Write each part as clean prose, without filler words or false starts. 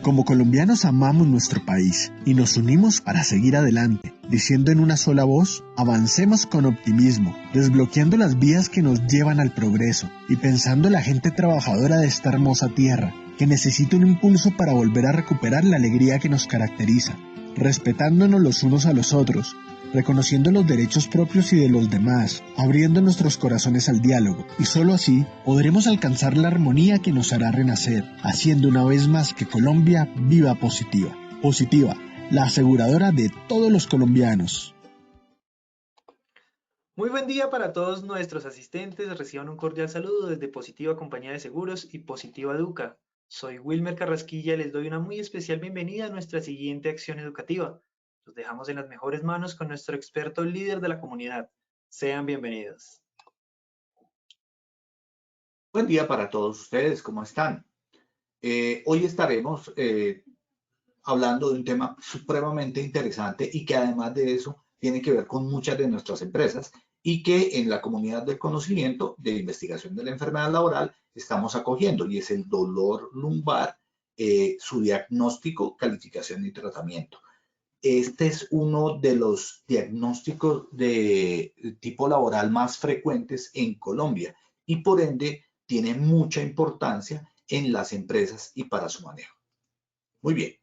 Como colombianos amamos nuestro país y nos unimos para seguir adelante, diciendo en una sola voz, avancemos con optimismo, desbloqueando las vías que nos llevan al progreso y pensando en la gente trabajadora de esta hermosa tierra, que necesita un impulso para volver a recuperar la alegría que nos caracteriza, respetándonos los unos a los otros, reconociendo los derechos propios y de los demás, abriendo nuestros corazones al diálogo, y solo así podremos alcanzar la armonía que nos hará renacer, haciendo una vez más que Colombia viva positiva. Positiva, la aseguradora de todos los colombianos. Muy buen día para todos nuestros asistentes, reciban un cordial saludo desde Positiva Compañía de Seguros y Positiva Educa. Soy Wilmer Carrasquilla y les doy una muy especial bienvenida a nuestra siguiente acción educativa. Los dejamos en las mejores manos con nuestro experto líder de la comunidad. Sean bienvenidos. Buen día para todos ustedes, ¿cómo están? Hoy estaremos hablando de un tema supremamente interesante y que además de eso tiene que ver con muchas de nuestras empresas y que en la comunidad del conocimiento de investigación de la enfermedad laboral estamos acogiendo, y es el dolor lumbar, su diagnóstico, calificación y tratamiento. Este es uno de los diagnósticos de tipo laboral más frecuentes en Colombia y por ende tiene mucha importancia en las empresas y para su manejo. Muy bien.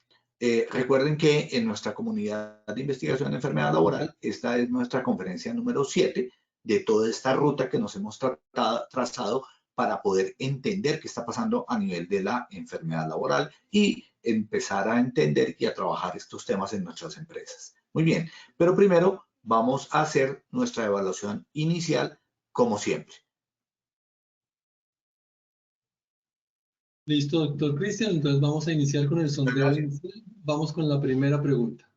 Recuerden que en nuestra comunidad de investigación de enfermedad laboral, esta es nuestra conferencia número 7 de toda esta ruta que nos hemos trazado para poder entender qué está pasando a nivel de la enfermedad laboral y empezar a entender y a trabajar estos temas en nuestras empresas. Muy bien, pero primero vamos a hacer nuestra evaluación inicial como siempre. Listo, doctor Cristian. Entonces vamos a iniciar con el sondeo inicial. Vamos con la primera pregunta.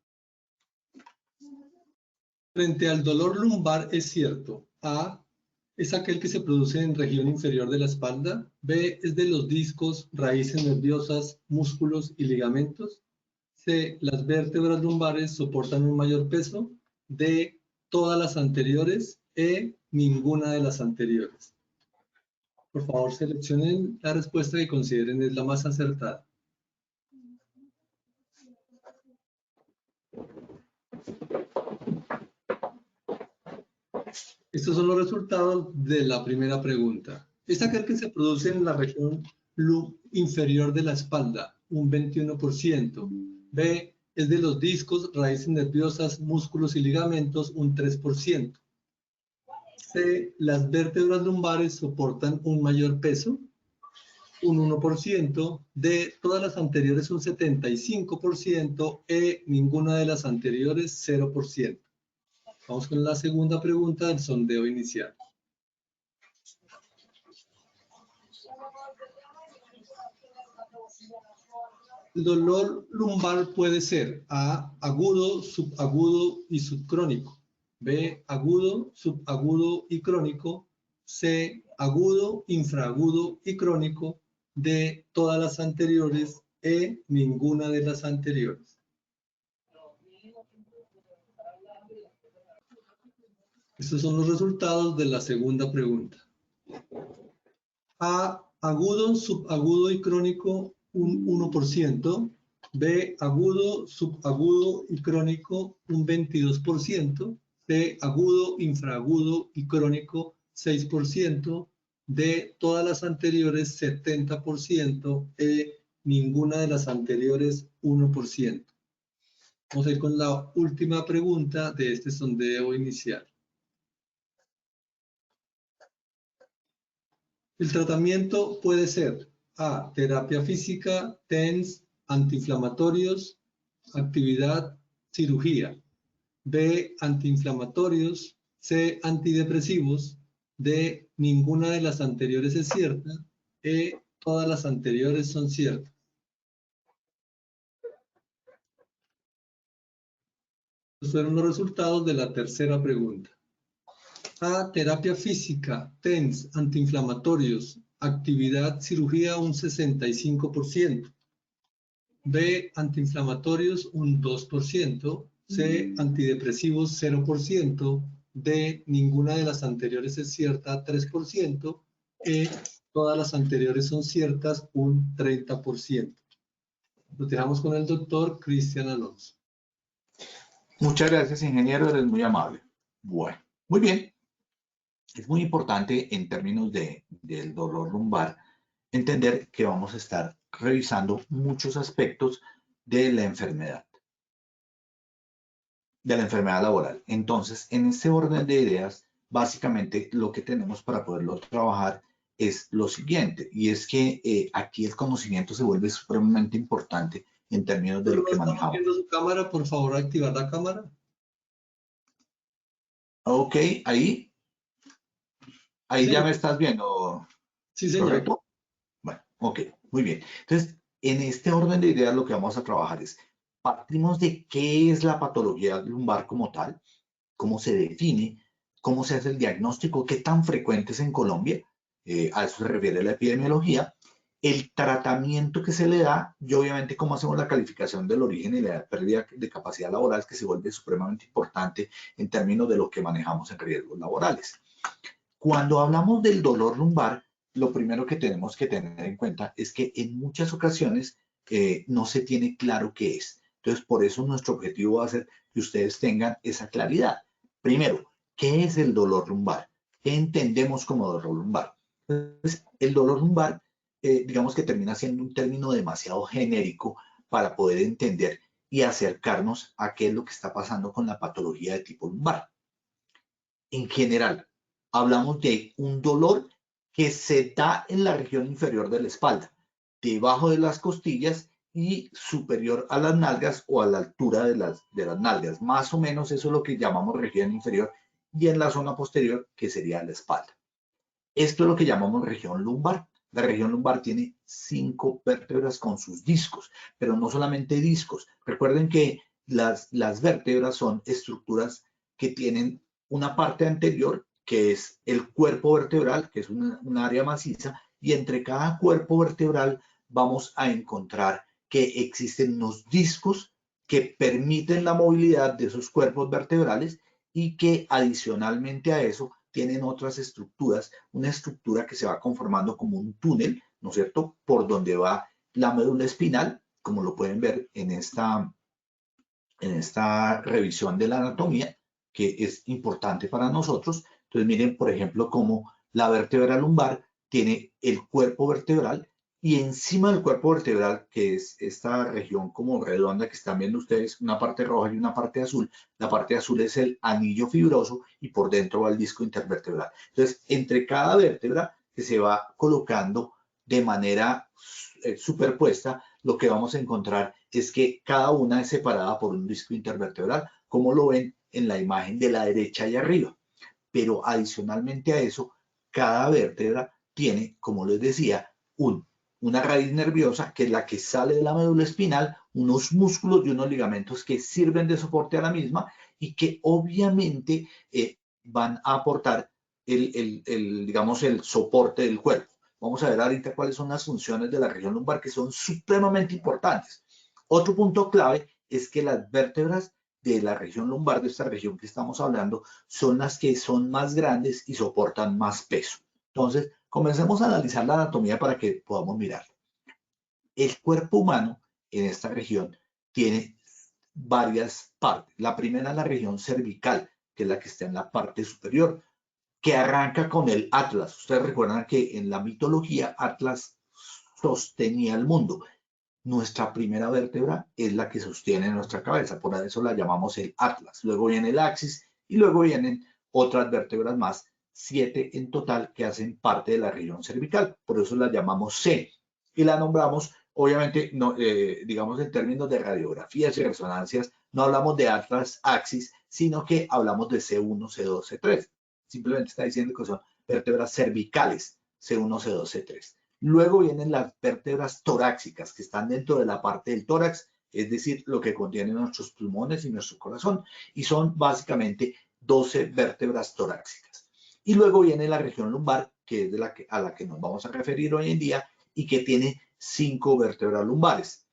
Frente al dolor lumbar, ¿es cierto? A, es aquel que se produce en región inferior de la espalda. B, es de los discos, raíces nerviosas, músculos y ligamentos. C, las vértebras lumbares soportan un mayor peso. D, todas las anteriores. E, ninguna de las anteriores. Por favor, seleccionen la respuesta que consideren es la más acertada. Estos son los resultados de la primera pregunta. Es aquel que se produce en la región inferior de la espalda, un 21%. B, es de los discos, raíces nerviosas, músculos y ligamentos, un 3%. C, las vértebras lumbares soportan un mayor peso, un 1%. D, todas las anteriores un 75%. E, ninguna de las anteriores 0%. Vamos con la segunda pregunta del sondeo inicial. El dolor lumbar puede ser A, agudo, subagudo y subcrónico. B, agudo, subagudo y crónico. C, agudo, infraagudo y crónico. D, todas las anteriores. E, ninguna de las anteriores. Estos son los resultados de la segunda pregunta. A, agudo, subagudo y crónico, un 1%. B, agudo, subagudo y crónico, un 22%. C, agudo, infraagudo y crónico, 6%. D, todas las anteriores, 70%. E, ninguna de las anteriores, 1%. Vamos a ir con la última pregunta de este sondeo inicial. El tratamiento puede ser A, terapia física, TENS, antiinflamatorios, actividad, cirugía. B, antiinflamatorios. C, antidepresivos. D, ninguna de las anteriores es cierta. E, todas las anteriores son ciertas. Estos fueron los resultados de la tercera pregunta. A, terapia física, TENS, antiinflamatorios, actividad, cirugía, un 65%. B, antiinflamatorios, un 2%. C, antidepresivos, 0%. D, ninguna de las anteriores es cierta, 3%. E, todas las anteriores son ciertas, un 30%. Lo dejamos con el doctor Cristian Alonso. Muchas gracias, ingeniero, eres muy amable. Bueno, muy bien. Es muy importante en términos del dolor lumbar entender que vamos a estar revisando muchos aspectos de la enfermedad laboral. Entonces, en este orden de ideas, básicamente lo que tenemos para poderlo trabajar es lo siguiente, y es que aquí el conocimiento se vuelve supremamente importante en términos de Pero lo no que estamos manejamos. viendo su cámara, por favor, activar la cámara. Ok, ahí Sí, ya me señor. estás viendo, Sí, señor. ¿correcto? Bueno, ok, muy bien. Entonces, en este orden de ideas lo que vamos a trabajar es, partimos de qué es la patología lumbar como tal, cómo se define, cómo se hace el diagnóstico, qué tan frecuente es en Colombia, a eso se refiere la epidemiología, el tratamiento que se le da y obviamente cómo hacemos la calificación del origen y la pérdida de capacidad laboral, que se vuelve supremamente importante en términos de lo que manejamos en riesgos laborales. Cuando hablamos del dolor lumbar, lo primero que tenemos que tener en cuenta es que en muchas ocasiones no se tiene claro qué es. Entonces, por eso nuestro objetivo va a ser que ustedes tengan esa claridad. Primero, ¿qué es el dolor lumbar? ¿Qué entendemos como dolor lumbar? Entonces, el dolor lumbar, digamos que termina siendo un término demasiado genérico para poder entender y acercarnos a qué es lo que está pasando con la patología de tipo lumbar. En general, hablamos de un dolor que se da en la región inferior de la espalda, debajo de las costillas y superior a las nalgas o a la altura de las nalgas. Más o menos eso es lo que llamamos región inferior, y en la zona posterior, que sería la espalda. Esto es lo que llamamos región lumbar. La región lumbar tiene 5 vértebras con sus discos, pero no solamente discos. Recuerden que las vértebras son estructuras que tienen una parte anterior, que es el cuerpo vertebral, que es un área maciza, y entre cada cuerpo vertebral vamos a encontrar que existen unos discos que permiten la movilidad de esos cuerpos vertebrales y que adicionalmente a eso tienen otras estructuras, una estructura que se va conformando como un túnel, ¿no es cierto?, por donde va la médula espinal, como lo pueden ver en esta revisión de la anatomía, que es importante para nosotros. Entonces miren, por ejemplo, cómo la vértebra lumbar tiene el cuerpo vertebral, y encima del cuerpo vertebral, que es esta región como redonda que están viendo ustedes, una parte roja y una parte azul, la parte azul es el anillo fibroso y por dentro va el disco intervertebral. Entonces, entre cada vértebra que se va colocando de manera superpuesta, lo que vamos a encontrar es que cada una es separada por un disco intervertebral, como lo ven en la imagen de la derecha y arriba. Pero adicionalmente a eso, cada vértebra tiene, como les decía, una raíz nerviosa, que es la que sale de la médula espinal, unos músculos y unos ligamentos que sirven de soporte a la misma y que obviamente van a aportar digamos, el soporte del cuerpo. Vamos a ver ahorita cuáles son las funciones de la región lumbar, que son supremamente importantes. Otro punto clave es que las vértebras de la región lumbar, de esta región que estamos hablando, son las que son más grandes y soportan más peso. Entonces, comencemos a analizar la anatomía para que podamos mirar. El cuerpo humano en esta región tiene varias partes. La primera es la región cervical, que es la que está en la parte superior, que arranca con el Atlas. Ustedes recuerdan que en la mitología Atlas sostenía el mundo. Nuestra primera vértebra es la que sostiene nuestra cabeza, por eso la llamamos el Atlas. Luego viene el Axis y luego vienen otras vértebras más, 7 en total, que hacen parte de la región cervical. Por eso la llamamos C y la nombramos, obviamente, no, digamos en términos de radiografías y resonancias, no hablamos de Atlas Axis, sino que hablamos de C1, C2, C3. Simplemente está diciendo que son vértebras cervicales, C1, C2, C3. Luego vienen las vértebras torácicas, que están dentro de la parte del tórax, es decir, lo que contienen nuestros pulmones y nuestro corazón, y son básicamente 12 vértebras torácicas. Y luego viene la región lumbar, que es a la que nos vamos a referir hoy en día, y que tiene 5 vértebras lumbares.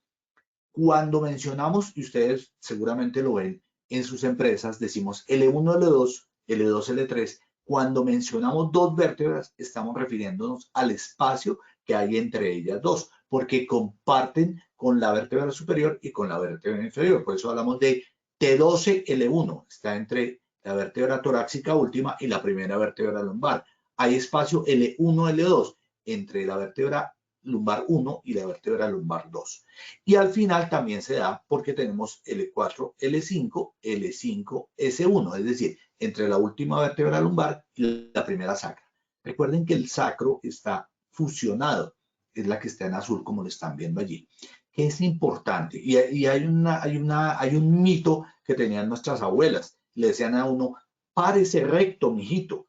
Cuando mencionamos, y ustedes seguramente lo ven en sus empresas, decimos L1, L2, L2, L3. Cuando mencionamos 2 vértebras, estamos refiriéndonos al espacio que hay entre ellas 2. porque comparten con la vértebra superior y con la vértebra inferior. Por eso hablamos de T12L1, está entre la vértebra torácica última y la primera vértebra lumbar. Hay espacio L1, L2 entre la vértebra lumbar 1 y la vértebra lumbar 2. Y al final también se da porque tenemos L4, L5, L5, S1, es decir, entre la última vértebra lumbar y la primera sacra. Recuerden que el sacro está fusionado, es la que está en azul como lo están viendo allí, que es importante. Y hay un mito que tenían nuestras abuelas, le decían a uno, párese recto, mijito.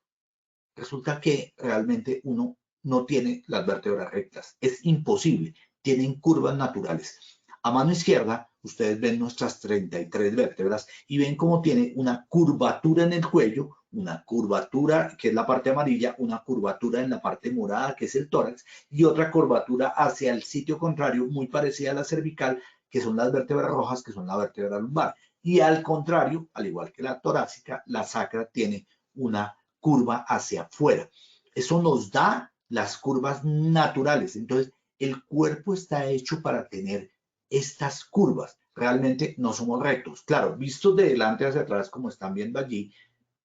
Resulta que realmente uno no tiene las vértebras rectas. Es imposible. Tienen curvas naturales. A mano izquierda, ustedes ven nuestras 33 vértebras y ven cómo tiene una curvatura en el cuello, una curvatura que es la parte amarilla, una curvatura en la parte morada que es el tórax y otra curvatura hacia el sitio contrario muy parecida a la cervical que son las vértebras rojas que son la vértebra lumbar. Y al contrario, al igual que la torácica, la sacra tiene una curva hacia afuera. Eso nos da las curvas naturales. Entonces, el cuerpo está hecho para tener estas curvas. Realmente no somos rectos. Claro, vistos de delante hacia atrás, como están viendo allí,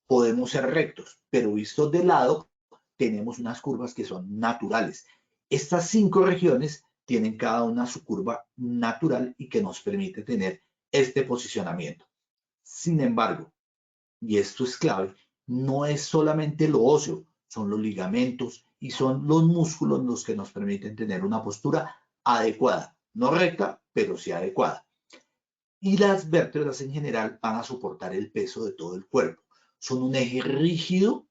podemos ser rectos, pero vistos de lado, tenemos unas curvas que son naturales. Estas 5 regiones tienen cada una su curva natural y que nos permite tener este posicionamiento. Sin embargo, y esto es clave, no es solamente lo óseo, son los ligamentos y son los músculos los que nos permiten tener una postura adecuada, no recta, pero sí adecuada. Y las vértebras en general van a soportar el peso de todo el cuerpo. Son un eje rígido,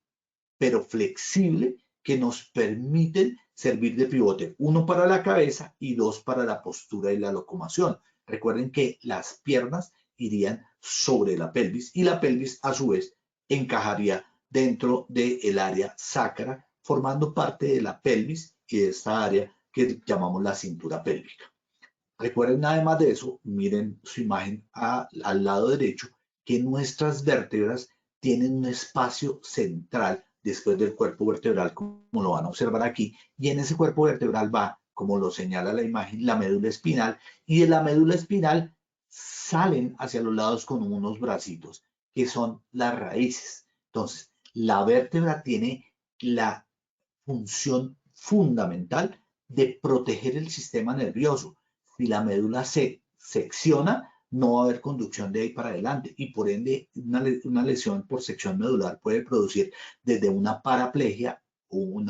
pero flexible, que nos permiten servir de pivote, uno para la cabeza y dos para la postura y la locomoción. Recuerden que las piernas irían sobre la pelvis y la pelvis a su vez encajaría dentro del área sacra, formando parte de la pelvis y de esta área que llamamos la cintura pélvica. Recuerden además de eso, miren su imagen al lado derecho, que nuestras vértebras tienen un espacio central después del cuerpo vertebral, como lo van a observar aquí, y en ese cuerpo vertebral va, como lo señala la imagen, la médula espinal, y de la médula espinal salen hacia los lados con unos bracitos, que son las raíces. Entonces, la vértebra tiene la función fundamental de proteger el sistema nervioso. Si la médula se secciona, no va a haber conducción de ahí para adelante y por ende una lesión por sección medular puede producir desde una paraplegia o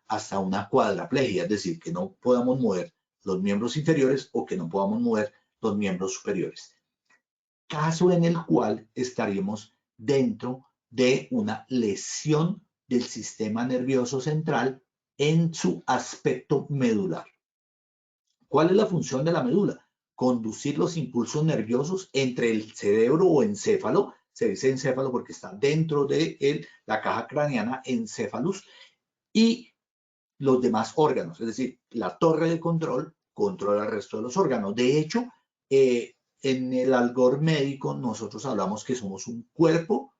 hasta una cuadraplegia, es decir, que no podamos mover los miembros inferiores o que no podamos mover los miembros superiores. Caso en el cual estaríamos dentro de una lesión del sistema nervioso central en su aspecto medular. ¿Cuál es la función de la médula? Conducir los impulsos nerviosos entre el cerebro o encéfalo, se dice encéfalo porque está dentro de la caja craneana, encéfalos, y los demás órganos, es decir, la torre de control controla el resto de los órganos. De hecho, en el algor médico nosotros hablamos que somos un cuerpo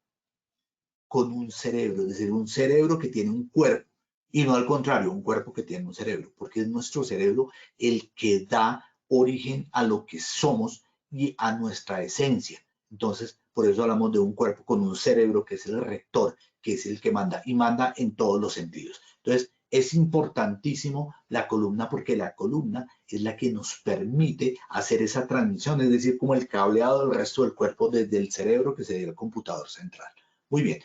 con un cerebro, es decir, un cerebro que tiene un cuerpo y no al contrario, un cuerpo que tiene un cerebro, porque es nuestro cerebro el que da origen a lo que somos y a nuestra esencia. Entonces, por eso hablamos de un cuerpo con un cerebro que es el rector, que es el que manda y manda en todos los sentidos. Entonces, es importantísimo la columna porque la columna es la que nos permite hacer esa transmisión, es decir, como el cableado del resto del cuerpo desde el cerebro que sería el computador central. Muy bien.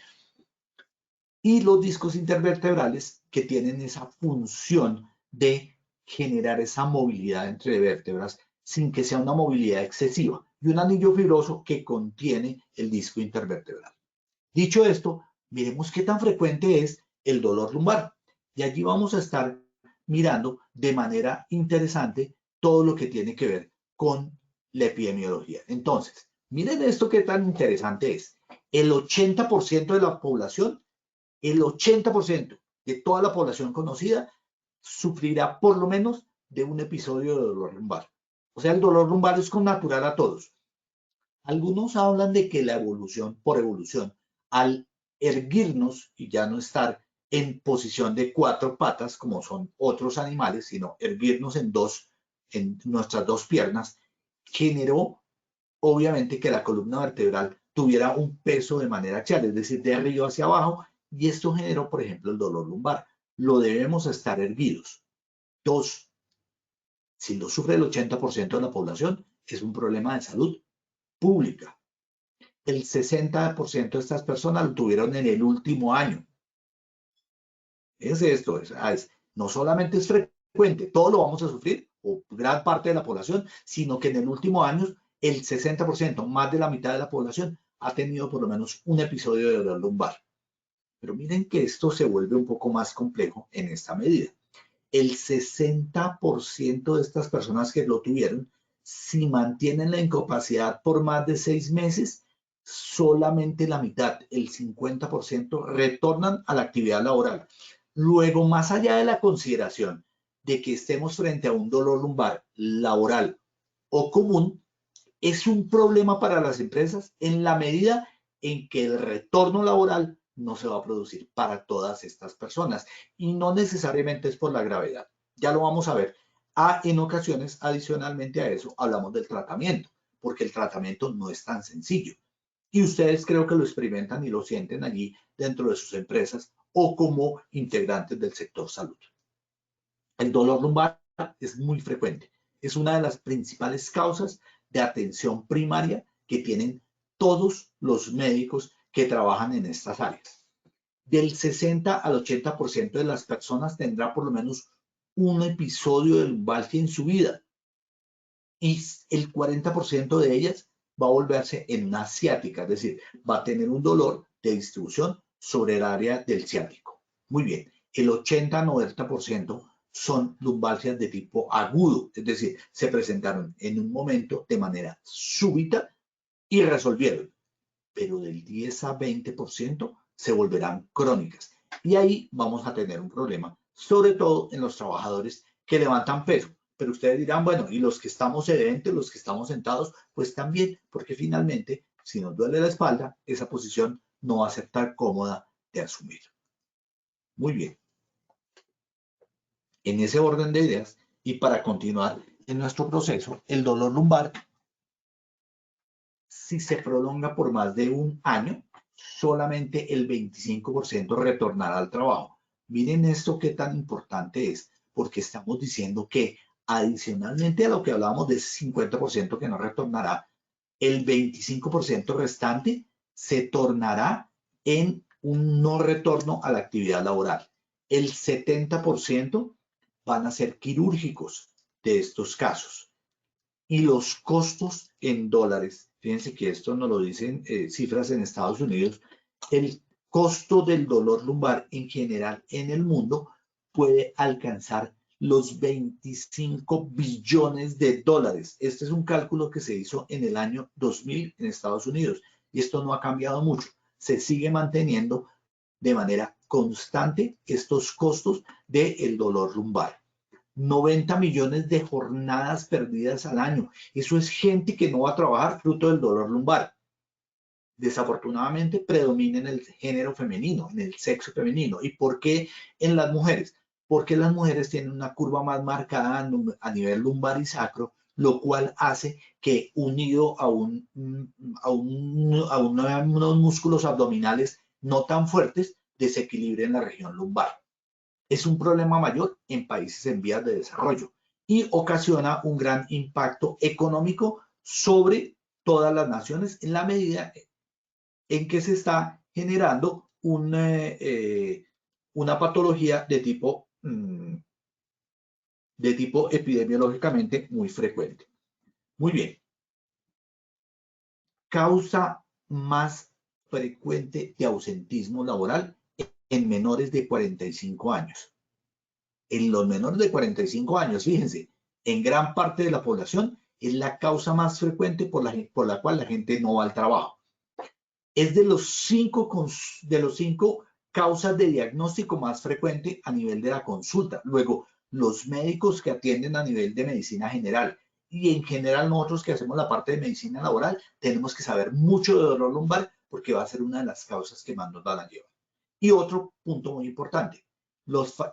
Y los discos intervertebrales que tienen esa función de generar esa movilidad entre vértebras sin que sea una movilidad excesiva y un anillo fibroso que contiene el disco intervertebral. Dicho esto, miremos qué tan frecuente es el dolor lumbar. Y allí vamos a estar mirando de manera interesante todo lo que tiene que ver con la epidemiología. Entonces, miren esto qué tan interesante es. El 80% de la población, el 80% de toda la población conocida sufrirá por lo menos de un episodio de dolor lumbar. O sea, el dolor lumbar es natural a todos. Algunos hablan de que la evolución, por evolución, al erguirnos y ya no estar en posición de 4 patas, como son otros animales, sino erguirnos en 2 en nuestras dos piernas, generó obviamente que la columna vertebral tuviera un peso de manera axial, es decir, de arriba hacia abajo, y esto generó, por ejemplo, el dolor lumbar. Lo debemos estar erguidos. 2, si lo sufre el 80% de la población, es un problema de salud pública. El 60% de estas personas lo tuvieron en el último año. Esto, no solamente es frecuente, todo lo vamos a sufrir, o gran parte de la población, sino que en el último año el 60%, más de la mitad de la población, ha tenido por lo menos un episodio de dolor lumbar. Pero miren que esto se vuelve un poco más complejo en esta medida. El 60% de estas personas que lo tuvieron, si mantienen la incapacidad por más de 6 meses, solamente la mitad, el 50%, retornan a la actividad laboral. Luego, más allá de la consideración de que estemos frente a un dolor lumbar laboral o común, es un problema para las empresas en la medida en que el retorno laboral no se va a producir para todas estas personas y no necesariamente es por la gravedad. Ya lo vamos a ver. En ocasiones, adicionalmente a eso, hablamos del tratamiento, porque el tratamiento no es tan sencillo. Y ustedes creo que lo experimentan y lo sienten allí dentro de sus empresas o como integrantes del sector salud. El dolor lumbar es muy frecuente. Es una de las principales causas de atención primaria que tienen todos los médicos que trabajan en estas áreas. Del 60 al 80% de las personas tendrá por lo menos un episodio de lumbalgia en su vida y el 40% de ellas va a volverse en una ciática, es decir, va a tener un dolor de distribución sobre el área del ciático. Muy bien, el 80-90% son lumbalgias de tipo agudo, es decir, se presentaron en un momento de manera súbita y resolvieron, pero del 10 a 20% se volverán crónicas. Y ahí vamos a tener un problema, sobre todo en los trabajadores que levantan peso. Pero ustedes dirán, bueno, y los que estamos sedentes, los que estamos sentados, pues también, porque finalmente, si nos duele la espalda, esa posición no va a ser tan cómoda de asumir. Muy bien. En ese orden de ideas, y para continuar en nuestro proceso, el dolor lumbar, si se prolonga por más de un año, solamente el 25% retornará al trabajo. Miren esto qué tan importante es, porque estamos diciendo que adicionalmente a lo que hablábamos de ese 50% que no retornará, el 25% restante se tornará en un no retorno a la actividad laboral. El 70% van a ser quirúrgicos de estos casos. Y los costos en dólares, fíjense que esto nos lo dicen cifras en Estados Unidos, el costo del dolor lumbar en general en el mundo puede alcanzar los 25 billones de dólares. Este es un cálculo que se hizo en el año 2000 en Estados Unidos y esto no ha cambiado mucho. Se sigue manteniendo de manera constante estos costos del dolor lumbar. 90 millones de jornadas perdidas al año. Eso es gente que no va a trabajar fruto del dolor lumbar. Desafortunadamente predomina en el género femenino, en el sexo femenino. ¿Y por qué en las mujeres? Porque las mujeres tienen una curva más marcada a nivel lumbar y sacro, lo cual hace que unido a unos músculos abdominales no tan fuertes, desequilibren la región lumbar. Es un problema mayor en países en vías de desarrollo y ocasiona un gran impacto económico sobre todas las naciones en la medida en que se está generando una patología de tipo epidemiológicamente muy frecuente. Muy bien. Causa más frecuente de ausentismo laboral en menores de 45 años. En los menores de 45 años, fíjense, en gran parte de la población es la causa más frecuente por la cual la gente no va al trabajo. Es de los cinco causas de diagnóstico más frecuente a nivel de la consulta. Luego, los médicos que atienden a nivel de medicina general y en general nosotros que hacemos la parte de medicina laboral tenemos que saber mucho de dolor lumbar porque va a ser una de las causas que más nos van a llevar. Y otro punto muy importante,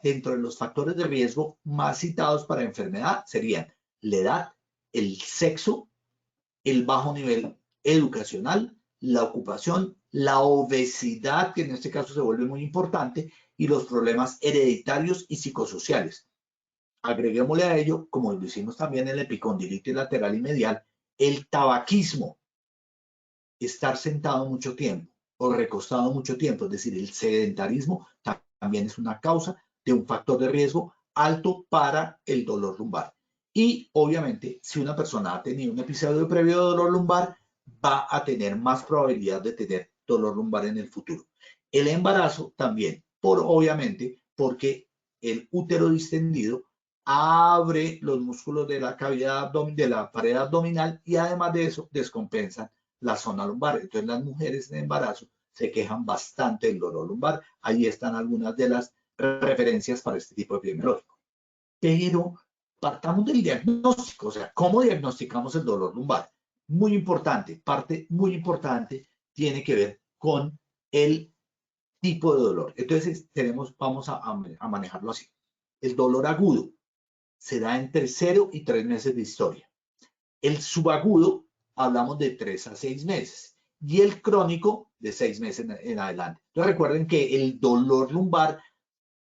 dentro de los factores de riesgo más citados para enfermedad serían la edad, el sexo, el bajo nivel educacional, la ocupación, la obesidad, que en este caso se vuelve muy importante, y los problemas hereditarios y psicosociales. Agreguémosle a ello, como lo hicimos también en la epicondilitis lateral y medial, el tabaquismo, estar sentado mucho tiempo o recostado mucho tiempo, es decir, el sedentarismo también es una causa de un factor de riesgo alto para el dolor lumbar. Y obviamente, si una persona ha tenido un episodio previo de dolor lumbar, va a tener más probabilidad de tener dolor lumbar en el futuro. El embarazo también, obviamente, porque el útero distendido abre los músculos de la cavidad de la pared abdominal y además de eso descompensan la zona lumbar. Entonces las mujeres en embarazo se quejan bastante del dolor lumbar. Ahí están algunas de las referencias para este tipo epidemiológico. Pero partamos del diagnóstico, o sea, ¿cómo diagnosticamos el dolor lumbar? Muy importante, parte muy importante tiene que ver con el tipo de dolor. Entonces vamos a manejarlo así. El dolor agudo se da entre 0 y 3 meses de historia. El subagudo hablamos de 3 a 6 meses y el crónico de 6 meses en adelante. Entonces recuerden que el dolor lumbar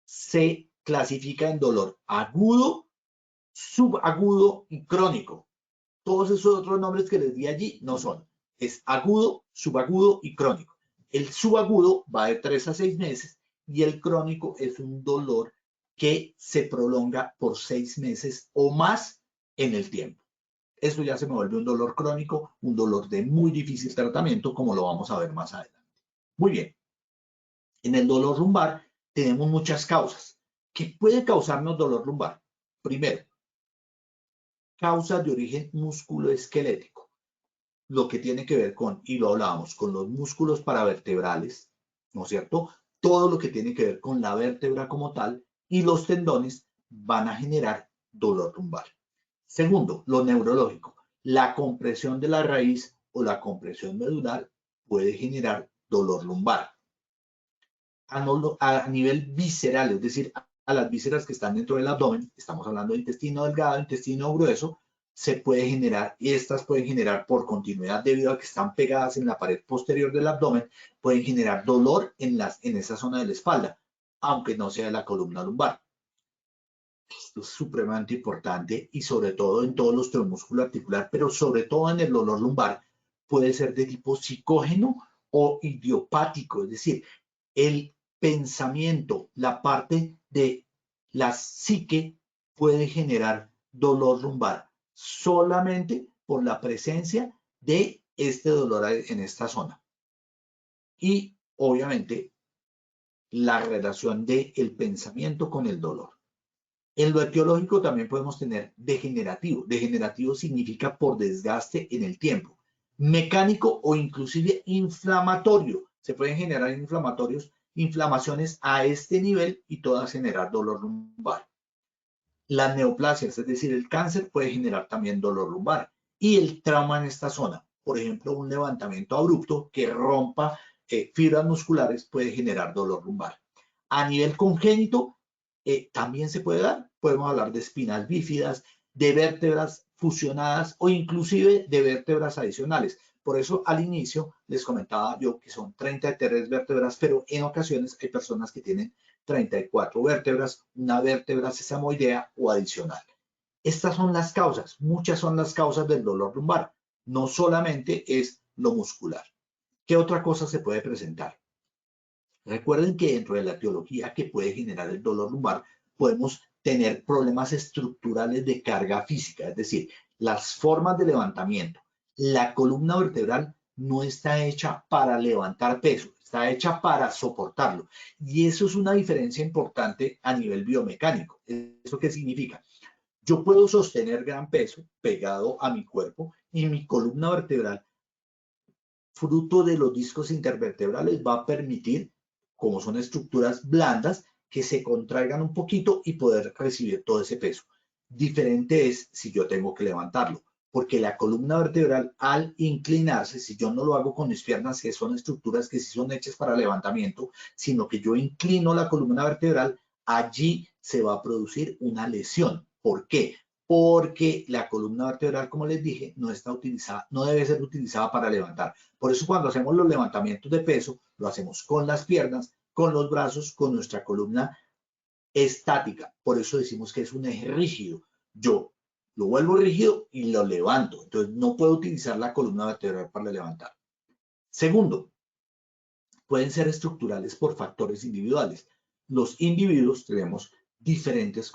se clasifica en dolor agudo, subagudo y crónico. Todos esos otros nombres que les di allí no son. Es agudo, subagudo y crónico. El subagudo va de 3 a 6 meses y el crónico es un dolor que se prolonga por 6 meses o más en el tiempo. Esto ya se me vuelve un dolor crónico, un dolor de muy difícil tratamiento, como lo vamos a ver más adelante. Muy bien. En el dolor lumbar tenemos muchas causas. ¿Qué puede causarnos dolor lumbar? Primero, causas de origen musculoesquelético, lo que tiene que ver con, y lo hablábamos, con los músculos paravertebrales, ¿no es cierto? Todo lo que tiene que ver con la vértebra como tal y los tendones van a generar dolor lumbar. Segundo, lo neurológico. La compresión de la raíz o la compresión medular puede generar dolor lumbar. A nivel visceral, es decir, a las vísceras que están dentro del abdomen, estamos hablando de intestino delgado, intestino grueso, se puede generar, y estas pueden generar por continuidad debido a que están pegadas en la pared posterior del abdomen, pueden generar dolor en esa zona de la espalda, aunque no sea de la columna lumbar. Esto es supremamente importante y sobre todo en todos los tromúsculos articulares, pero sobre todo en el dolor lumbar, puede ser de tipo psicógeno o idiopático, es decir, el pensamiento, la parte de la psique puede generar dolor lumbar solamente por la presencia de este dolor en esta zona. Y obviamente la relación del pensamiento con el dolor. En lo etiológico también podemos tener degenerativo. Degenerativo significa por desgaste en el tiempo. Mecánico o inclusive inflamatorio. Se pueden generar inflamaciones a este nivel y todas generar dolor lumbar. Las neoplasias, es decir, el cáncer puede generar también dolor lumbar. Y el trauma en esta zona, por ejemplo, un levantamiento abrupto que rompa fibras musculares puede generar dolor lumbar. A nivel congénito, también se puede dar. Podemos hablar de espinas bífidas, de vértebras fusionadas o inclusive de vértebras adicionales. Por eso al inicio les comentaba yo que son 33 vértebras, pero en ocasiones hay personas que tienen 34 vértebras, una vértebra sesamoidea o adicional. Estas son las causas, muchas son las causas del dolor lumbar. No solamente es lo muscular. ¿Qué otra cosa se puede presentar? Recuerden que dentro de la etiología que puede generar el dolor lumbar, podemos tener problemas estructurales de carga física, es decir, las formas de levantamiento. La columna vertebral no está hecha para levantar peso, está hecha para soportarlo. Y eso es una diferencia importante a nivel biomecánico. ¿Eso qué significa? Yo puedo sostener gran peso pegado a mi cuerpo y mi columna vertebral, fruto de los discos intervertebrales, va a permitir, como son estructuras blandas, que se contraigan un poquito y poder recibir todo ese peso. Diferente es si yo tengo que levantarlo, porque la columna vertebral al inclinarse, si yo no lo hago con mis piernas, que son estructuras que sí son hechas para levantamiento, sino que yo inclino la columna vertebral, allí se va a producir una lesión. ¿Por qué? porque la columna vertebral, como les dije, no está utilizada, no debe ser utilizada para levantar. Por eso cuando hacemos los levantamientos de peso, lo hacemos con las piernas, con los brazos, con nuestra columna estática. Por eso decimos que es un eje rígido. Yo lo vuelvo rígido y lo levanto. Entonces no puedo utilizar la columna vertebral para levantar. Segundo, pueden ser estructurales por factores individuales. Los individuos tenemos diferentes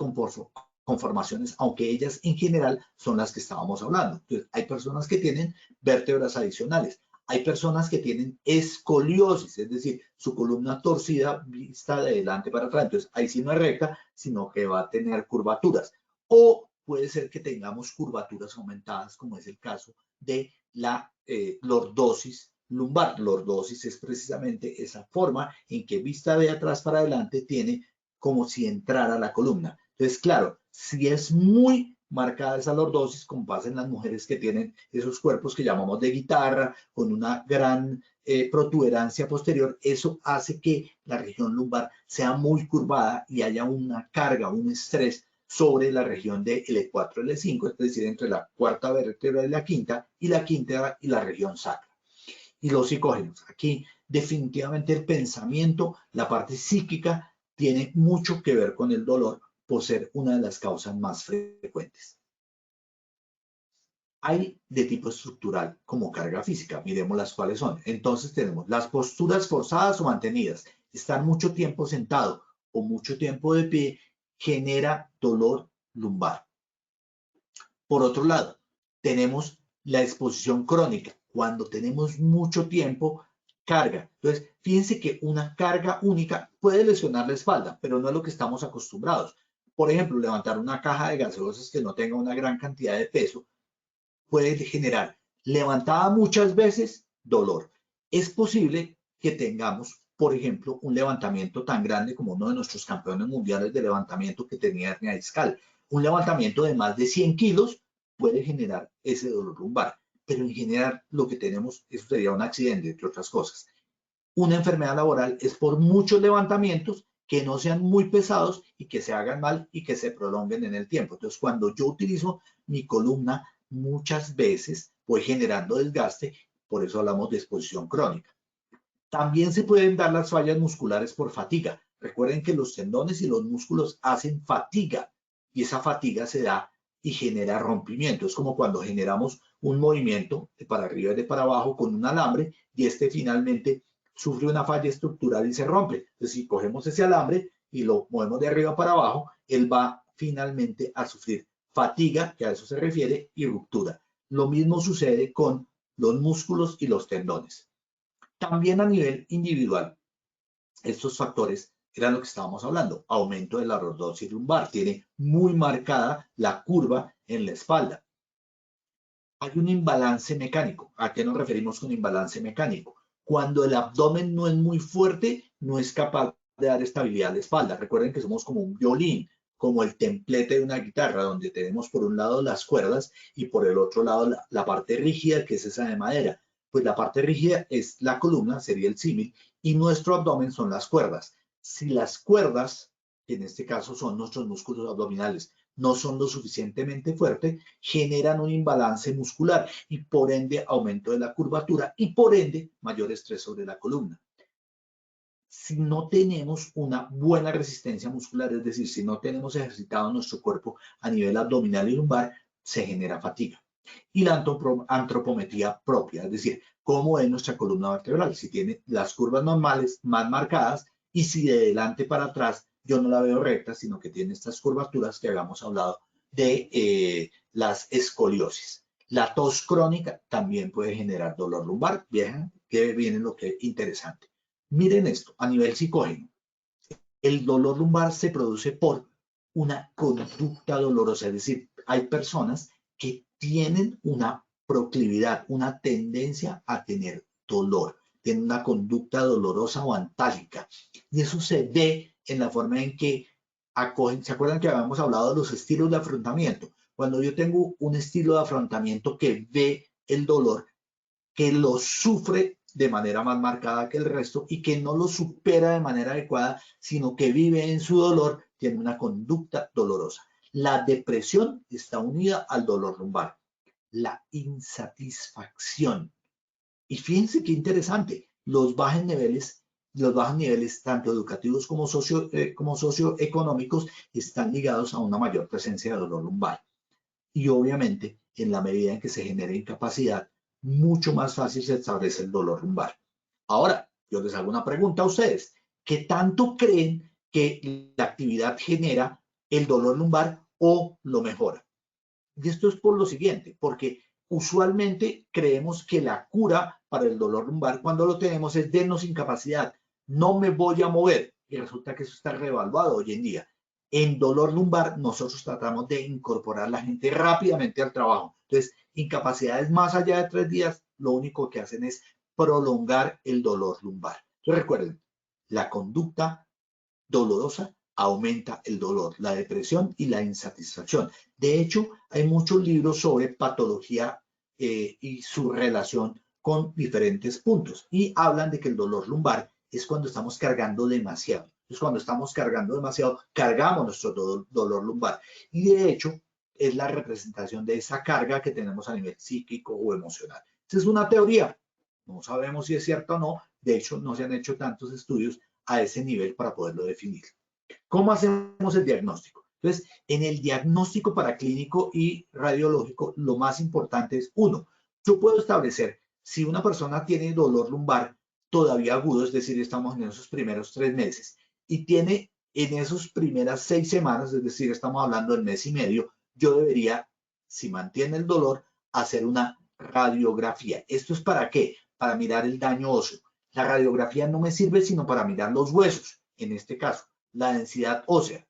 conformaciones, aunque ellas en general son las que estábamos hablando. Entonces, hay personas que tienen vértebras adicionales. Hay personas que tienen escoliosis, es decir, su columna torcida vista de delante para atrás. Entonces, ahí sí no es recta, sino que va a tener curvaturas. O puede ser que tengamos curvaturas aumentadas, como es el caso de la lordosis lumbar. Lordosis es precisamente esa forma en que vista de atrás para adelante tiene como si entrara la columna. Entonces, claro, si es muy marcada esa lordosis, como pasa en las mujeres que tienen esos cuerpos que llamamos de guitarra, con una gran protuberancia posterior, eso hace que la región lumbar sea muy curvada y haya una carga, un estrés sobre la región de L4, L5, es decir, entre la cuarta vértebra y la quinta y la región sacra. Y los psicógenos, aquí definitivamente el pensamiento, la parte psíquica, tiene mucho que ver con el dolor por ser una de las causas más frecuentes. Hay de tipo estructural como carga física, miremos las cuales son. Entonces tenemos las posturas forzadas o mantenidas, estar mucho tiempo sentado o mucho tiempo de pie genera dolor lumbar. Por otro lado, tenemos la exposición crónica, cuando tenemos mucho tiempo carga. Entonces, fíjense que una carga única puede lesionar la espalda, pero no es lo que estamos acostumbrados. Por ejemplo, levantar una caja de gaseosas que no tenga una gran cantidad de peso puede generar, levantada muchas veces, dolor. Es posible que tengamos, por ejemplo, un levantamiento tan grande como uno de nuestros campeones mundiales de levantamiento que tenía hernia discal. Un levantamiento de más de 100 kilos puede generar ese dolor lumbar. Pero en general lo que tenemos, eso sería un accidente, entre otras cosas. Una enfermedad laboral es por muchos levantamientos que no sean muy pesados y que se hagan mal y que se prolonguen en el tiempo. Entonces, cuando yo utilizo mi columna, muchas veces voy generando desgaste, por eso hablamos de exposición crónica. También se pueden dar las fallas musculares por fatiga. Recuerden que los tendones y los músculos hacen fatiga y esa fatiga se da y genera rompimiento. Es como cuando generamos un movimiento de para arriba y de para abajo con un alambre y este finalmente sufre una falla estructural y se rompe. Entonces, si cogemos ese alambre y lo movemos de arriba para abajo, él va finalmente a sufrir fatiga, que a eso se refiere, y ruptura. Lo mismo sucede con los músculos y los tendones. También a nivel individual, estos factores eran lo que estábamos hablando. Aumento de la lordosis lumbar, tiene muy marcada la curva en la espalda. Hay un imbalance mecánico. ¿A qué nos referimos con imbalance mecánico? Cuando el abdomen no es muy fuerte, no es capaz de dar estabilidad a la espalda. Recuerden que somos como un violín, como el templete de una guitarra, donde tenemos por un lado las cuerdas y por el otro lado la parte rígida, que es esa de madera. Pues la parte rígida es la columna, sería el símil, y nuestro abdomen son las cuerdas. Si las cuerdas, que en este caso son nuestros músculos abdominales, no son lo suficientemente fuertes, generan un imbalance muscular y por ende aumento de la curvatura y por ende mayor estrés sobre la columna. Si no tenemos una buena resistencia muscular, es decir, si no tenemos ejercitado nuestro cuerpo a nivel abdominal y lumbar, se genera fatiga. Y la antropometría propia, es decir, cómo es nuestra columna vertebral, si tiene las curvas normales más marcadas y si de delante para atrás yo no la veo recta, sino que tiene estas curvaturas que habíamos hablado de las escoliosis. La tos crónica también puede generar dolor lumbar. Bien, que viene lo que es interesante. Miren esto, a nivel psicógeno, el dolor lumbar se produce por una conducta dolorosa, es decir, hay personas que tienen una proclividad, una tendencia a tener dolor, tienen una conducta dolorosa o antálica, y eso se ve en la forma en que acogen. ¿Se acuerdan que habíamos hablado de los estilos de afrontamiento? Cuando yo tengo un estilo de afrontamiento que ve el dolor, que lo sufre de manera más marcada que el resto y que no lo supera de manera adecuada, sino que vive en su dolor, tiene una conducta dolorosa. La depresión está unida al dolor lumbar. La insatisfacción. Y fíjense qué interesante, los bajos niveles tanto educativos como socioeconómicos están ligados a una mayor presencia de dolor lumbar. Y obviamente, en la medida en que se genera incapacidad, mucho más fácil se establece el dolor lumbar. Ahora, yo les hago una pregunta a ustedes. ¿Qué tanto creen que la actividad genera el dolor lumbar o lo mejora? Y esto es por lo siguiente, porque usualmente creemos que la cura para el dolor lumbar cuando lo tenemos es denos incapacidad, no me voy a mover, y resulta que eso está reevaluado hoy en día. En dolor lumbar nosotros tratamos de incorporar a la gente rápidamente al trabajo. Entonces, incapacidades más allá de 3 días, lo único que hacen es prolongar el dolor lumbar. Entonces recuerden, la conducta dolorosa aumenta el dolor, la depresión y la insatisfacción. De hecho, hay muchos libros sobre patología y su relación con diferentes puntos y hablan de que el dolor lumbar es cuando estamos cargando demasiado. Entonces, cuando estamos cargando demasiado, cargamos nuestro dolor lumbar. Y de hecho, es la representación de esa carga que tenemos a nivel psíquico o emocional. Esa es una teoría. No sabemos si es cierta o no. De hecho, no se han hecho tantos estudios a ese nivel para poderlo definir. ¿Cómo hacemos el diagnóstico? Entonces, en el diagnóstico paraclínico y radiológico, lo más importante es, uno, yo puedo establecer si una persona tiene dolor lumbar todavía agudo, es decir, estamos en esos primeros 3 meses, y tiene en esas primeras 6 semanas, es decir, estamos hablando del mes y medio, yo debería, si mantiene el dolor, hacer una radiografía. ¿Esto es para qué? Para mirar el daño óseo. La radiografía no me sirve sino para mirar los huesos, en este caso, la densidad ósea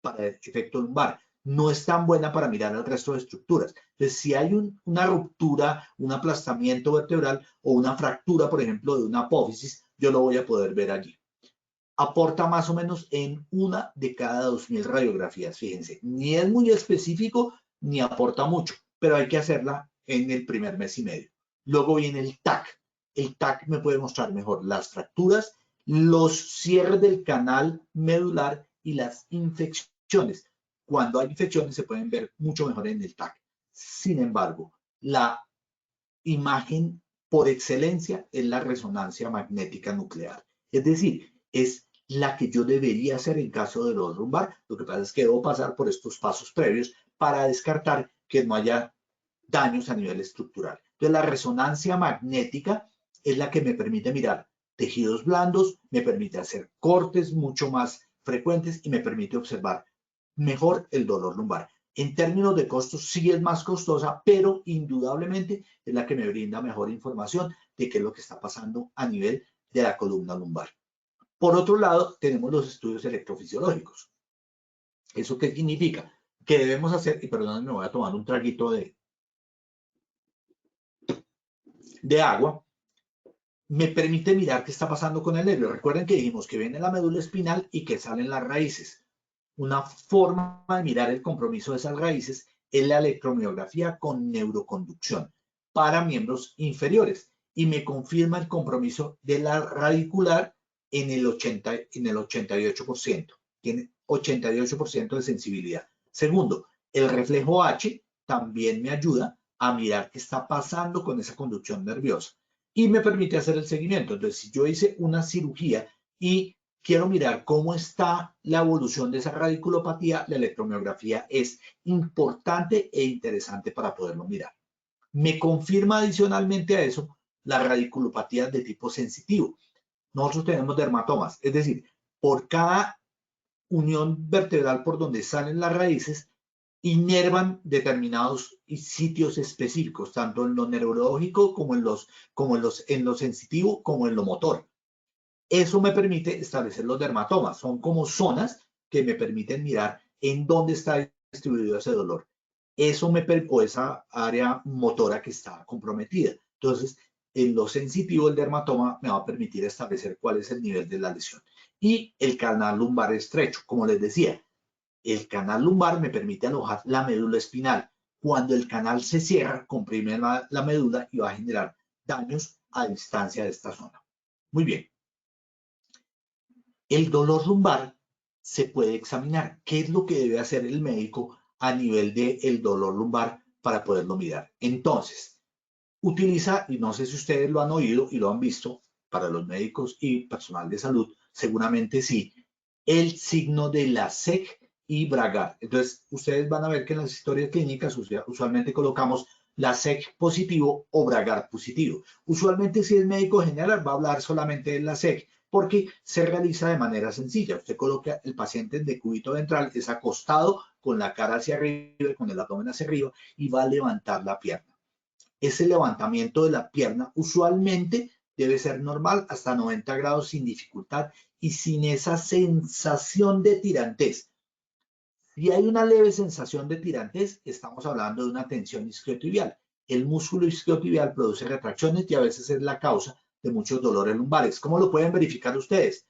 para el efecto lumbar. No es tan buena para mirar el resto de estructuras. Entonces, si hay una ruptura, un aplastamiento vertebral o una fractura, por ejemplo, de una apófisis, yo lo voy a poder ver allí. Aporta más o menos en 1 de cada 2000 radiografías, fíjense. Ni es muy específico, ni aporta mucho, pero hay que hacerla en el primer mes y medio. Luego viene el TAC. El TAC me puede mostrar mejor las fracturas, los cierres del canal medular y las infecciones. Cuando hay infecciones se pueden ver mucho mejor en el TAC. Sin embargo, la imagen por excelencia es la resonancia magnética nuclear. Es decir, es la que yo debería hacer en caso de dolor lumbar. Lo que pasa es que debo pasar por estos pasos previos para descartar que no haya daños a nivel estructural. Entonces, la resonancia magnética es la que me permite mirar tejidos blandos, me permite hacer cortes mucho más frecuentes y me permite observar mejor el dolor lumbar. En términos de costos, sí es más costosa, pero indudablemente es la que me brinda mejor información de qué es lo que está pasando a nivel de la columna lumbar. Por otro lado, tenemos los estudios electrofisiológicos. ¿Eso qué significa? Que debemos hacer, y perdón, me voy a tomar un traguito de agua, me permite mirar qué está pasando con el nervio. Recuerden que dijimos que viene la médula espinal y que salen las raíces. Una forma de mirar el compromiso de esas raíces es la electromiografía con neuroconducción para miembros inferiores y me confirma el compromiso de la radicular en el 88%. Tiene 88% de sensibilidad. Segundo, el reflejo H también me ayuda a mirar qué está pasando con esa conducción nerviosa y me permite hacer el seguimiento. Entonces, si yo hice una cirugía y quiero mirar cómo está la evolución de esa radiculopatía, la electromiografía es importante e interesante para poderlo mirar. Me confirma adicionalmente a eso la radiculopatía de tipo sensitivo. Nosotros tenemos dermatomas, es decir, por cada unión vertebral por donde salen las raíces, inervan determinados sitios específicos, tanto en lo neurológico como en lo sensitivo, como en lo motor. Eso me permite establecer los dermatomas. Son como zonas que me permiten mirar en dónde está distribuido ese dolor. O esa área motora que está comprometida. Entonces, en lo sensitivo, el dermatoma me va a permitir establecer cuál es el nivel de la lesión. Y el canal lumbar estrecho, como les decía, el canal lumbar me permite alojar la médula espinal. Cuando el canal se cierra, comprime la médula y va a generar daños a distancia de esta zona. Muy bien. El dolor lumbar se puede examinar. ¿Qué es lo que debe hacer el médico a nivel del dolor lumbar para poderlo mirar? Entonces, utiliza, y no sé si ustedes lo han oído y lo han visto, para los médicos y personal de salud, seguramente sí, el signo de la SEC y Bragard. Entonces, ustedes van a ver que en las historias clínicas usualmente colocamos la SEC positivo o Bragard positivo. Usualmente, si es médico general, va a hablar solamente de la SEC, porque se realiza de manera sencilla. Usted coloca el paciente en decúbito ventral, es acostado con la cara hacia arriba, con el abdomen hacia arriba, y va a levantar la pierna. Ese levantamiento de la pierna usualmente debe ser normal hasta 90 grados sin dificultad y sin esa sensación de tirantez. Si hay una leve sensación de tirantez, estamos hablando de una tensión isquiotibial. El músculo isquiotibial produce retracciones y a veces es la causa de muchos dolores lumbares. ¿Cómo lo pueden verificar ustedes?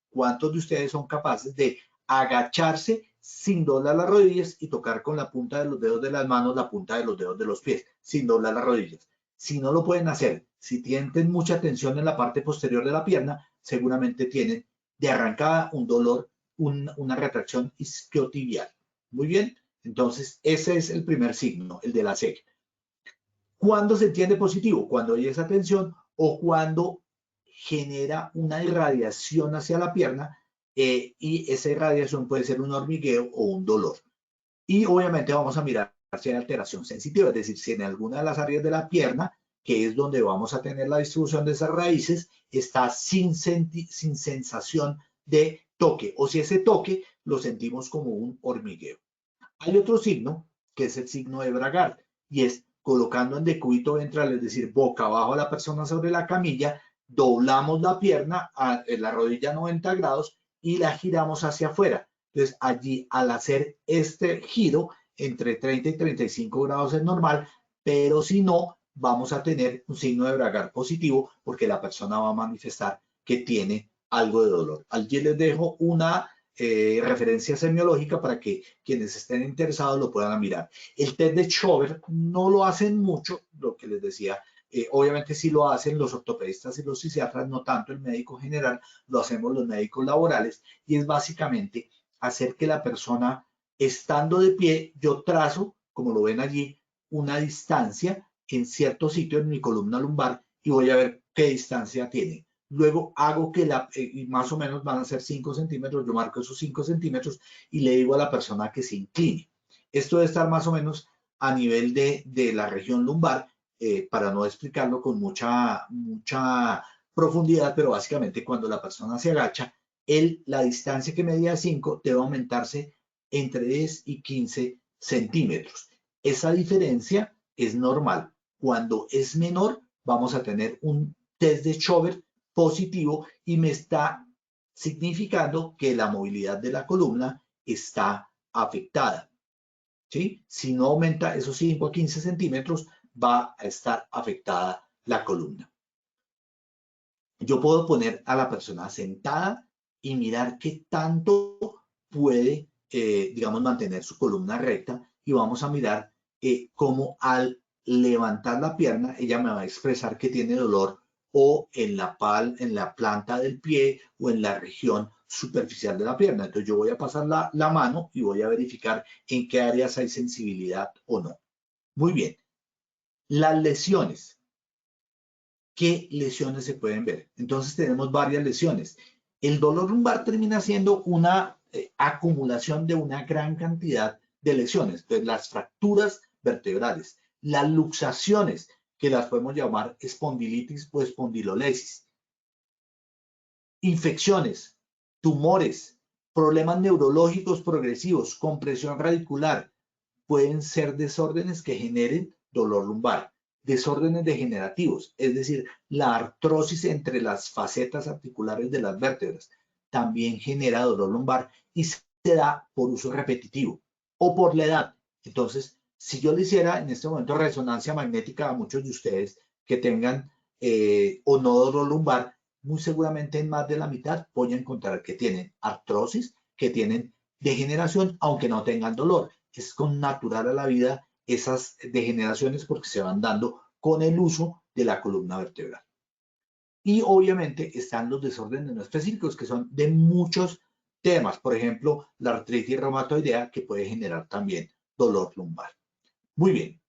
¿Cuántos de ustedes son capaces de agacharse sin doblar las rodillas y tocar con la punta de los dedos de las manos la punta de los dedos de los pies, sin doblar las rodillas? Si no lo pueden hacer, si tienen mucha tensión en la parte posterior de la pierna, seguramente tienen de arrancada un dolor, una retracción isquiotibial. Muy bien, entonces ese es el primer signo, el de la SEC. ¿Cuándo se entiende positivo? Cuando hay esa tensión o cuando genera una irradiación hacia la pierna y esa irradiación puede ser un hormigueo o un dolor. Y obviamente vamos a mirar si hay alteración sensitiva, es decir, si en alguna de las áreas de la pierna, que es donde vamos a tener la distribución de esas raíces, está sin sensación de toque o si ese toque lo sentimos como un hormigueo. Hay otro signo que es el signo de Bragard y es colocando en decúbito ventral, es decir, boca abajo a la persona sobre la camilla, doblamos la pierna, la rodilla a 90 grados y la giramos hacia afuera. Entonces, allí al hacer este giro, entre 30 y 35 grados es normal, pero si no, vamos a tener un signo de Bragard positivo porque la persona va a manifestar que tiene algo de dolor. Allí les dejo una referencia semiológica para que quienes estén interesados lo puedan mirar. El test de Schober no lo hacen mucho, lo que les decía, obviamente sí lo hacen los ortopedistas y los fisiatras, no tanto el médico general, lo hacemos los médicos laborales y es básicamente hacer que la persona, estando de pie, yo trazo, como lo ven allí, una distancia en cierto sitio en mi columna lumbar y voy a ver qué distancia tiene. Luego hago que más o menos van a ser 5 centímetros, yo marco esos 5 centímetros y le digo a la persona que se incline. Esto debe estar más o menos a nivel de la región lumbar, para no explicarlo con mucha profundidad, pero básicamente cuando la persona se agacha, la distancia que medía 5 debe aumentarse entre 10 y 15 centímetros. Esa diferencia es normal. Cuando es menor, vamos a tener un test de Schober positivo y me está significando que la movilidad de la columna está afectada. ¿Sí? Si no aumenta esos 5 a 15 centímetros, va a estar afectada la columna. Yo puedo poner a la persona sentada y mirar qué tanto puede, digamos, mantener su columna recta y vamos a mirar cómo al levantar la pierna, ella me va a expresar que tiene dolor o en la planta del pie o en la región superficial de la pierna. Entonces yo voy a pasar la mano y voy a verificar en qué áreas hay sensibilidad o no. Muy bien. Las lesiones. ¿Qué lesiones se pueden ver? Entonces tenemos varias lesiones. El dolor lumbar termina siendo una acumulación de una gran cantidad de lesiones. Entonces, las fracturas vertebrales, las luxaciones, que las podemos llamar espondilitis o espondilolesis, infecciones, tumores, problemas neurológicos progresivos, compresión radicular, pueden ser desórdenes que generen dolor lumbar. Desórdenes degenerativos, es decir, la artrosis entre las facetas articulares de las vértebras, también genera dolor lumbar y se da por uso repetitivo o por la edad. Entonces, si yo le hiciera en este momento resonancia magnética a muchos de ustedes que tengan o no dolor lumbar, muy seguramente en más de la mitad voy a encontrar que tienen artrosis, que tienen degeneración, aunque no tengan dolor. Es con natural a la vida esas degeneraciones porque se van dando con el uso de la columna vertebral. Y obviamente están los desórdenes no específicos que son de muchos temas, por ejemplo, la artritis reumatoidea, que puede generar también dolor lumbar. Muy bien.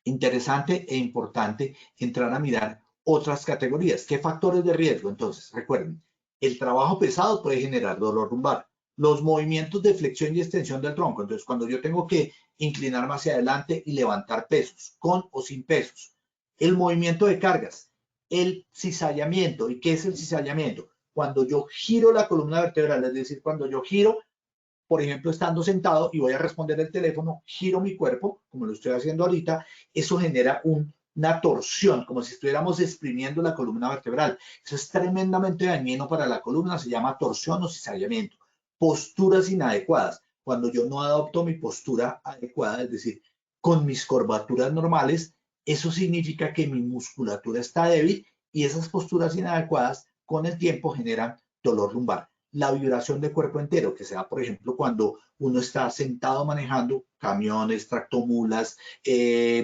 Interesante e importante entrar a mirar otras categorías. ¿Qué factores de riesgo? Entonces, recuerden, el trabajo pesado puede generar dolor lumbar. Los movimientos de flexión y extensión del tronco. Entonces, cuando yo tengo que inclinarme hacia adelante y levantar pesos, con o sin pesos. El movimiento de cargas. El cizallamiento. ¿Y qué es el cizallamiento? Cuando yo giro la columna vertebral, es decir, cuando yo giro, por ejemplo, estando sentado y voy a responder el teléfono, giro mi cuerpo, como lo estoy haciendo ahorita, eso genera una torsión, como si estuviéramos exprimiendo la columna vertebral. Eso es tremendamente dañino para la columna, se llama torsión o cizallamiento. Posturas inadecuadas. Cuando yo no adopto mi postura adecuada, es decir, con mis curvaturas normales, eso significa que mi musculatura está débil y esas posturas inadecuadas con el tiempo generan dolor lumbar. La vibración de cuerpo entero, que se da, por ejemplo, cuando uno está sentado manejando camiones, tractomulas,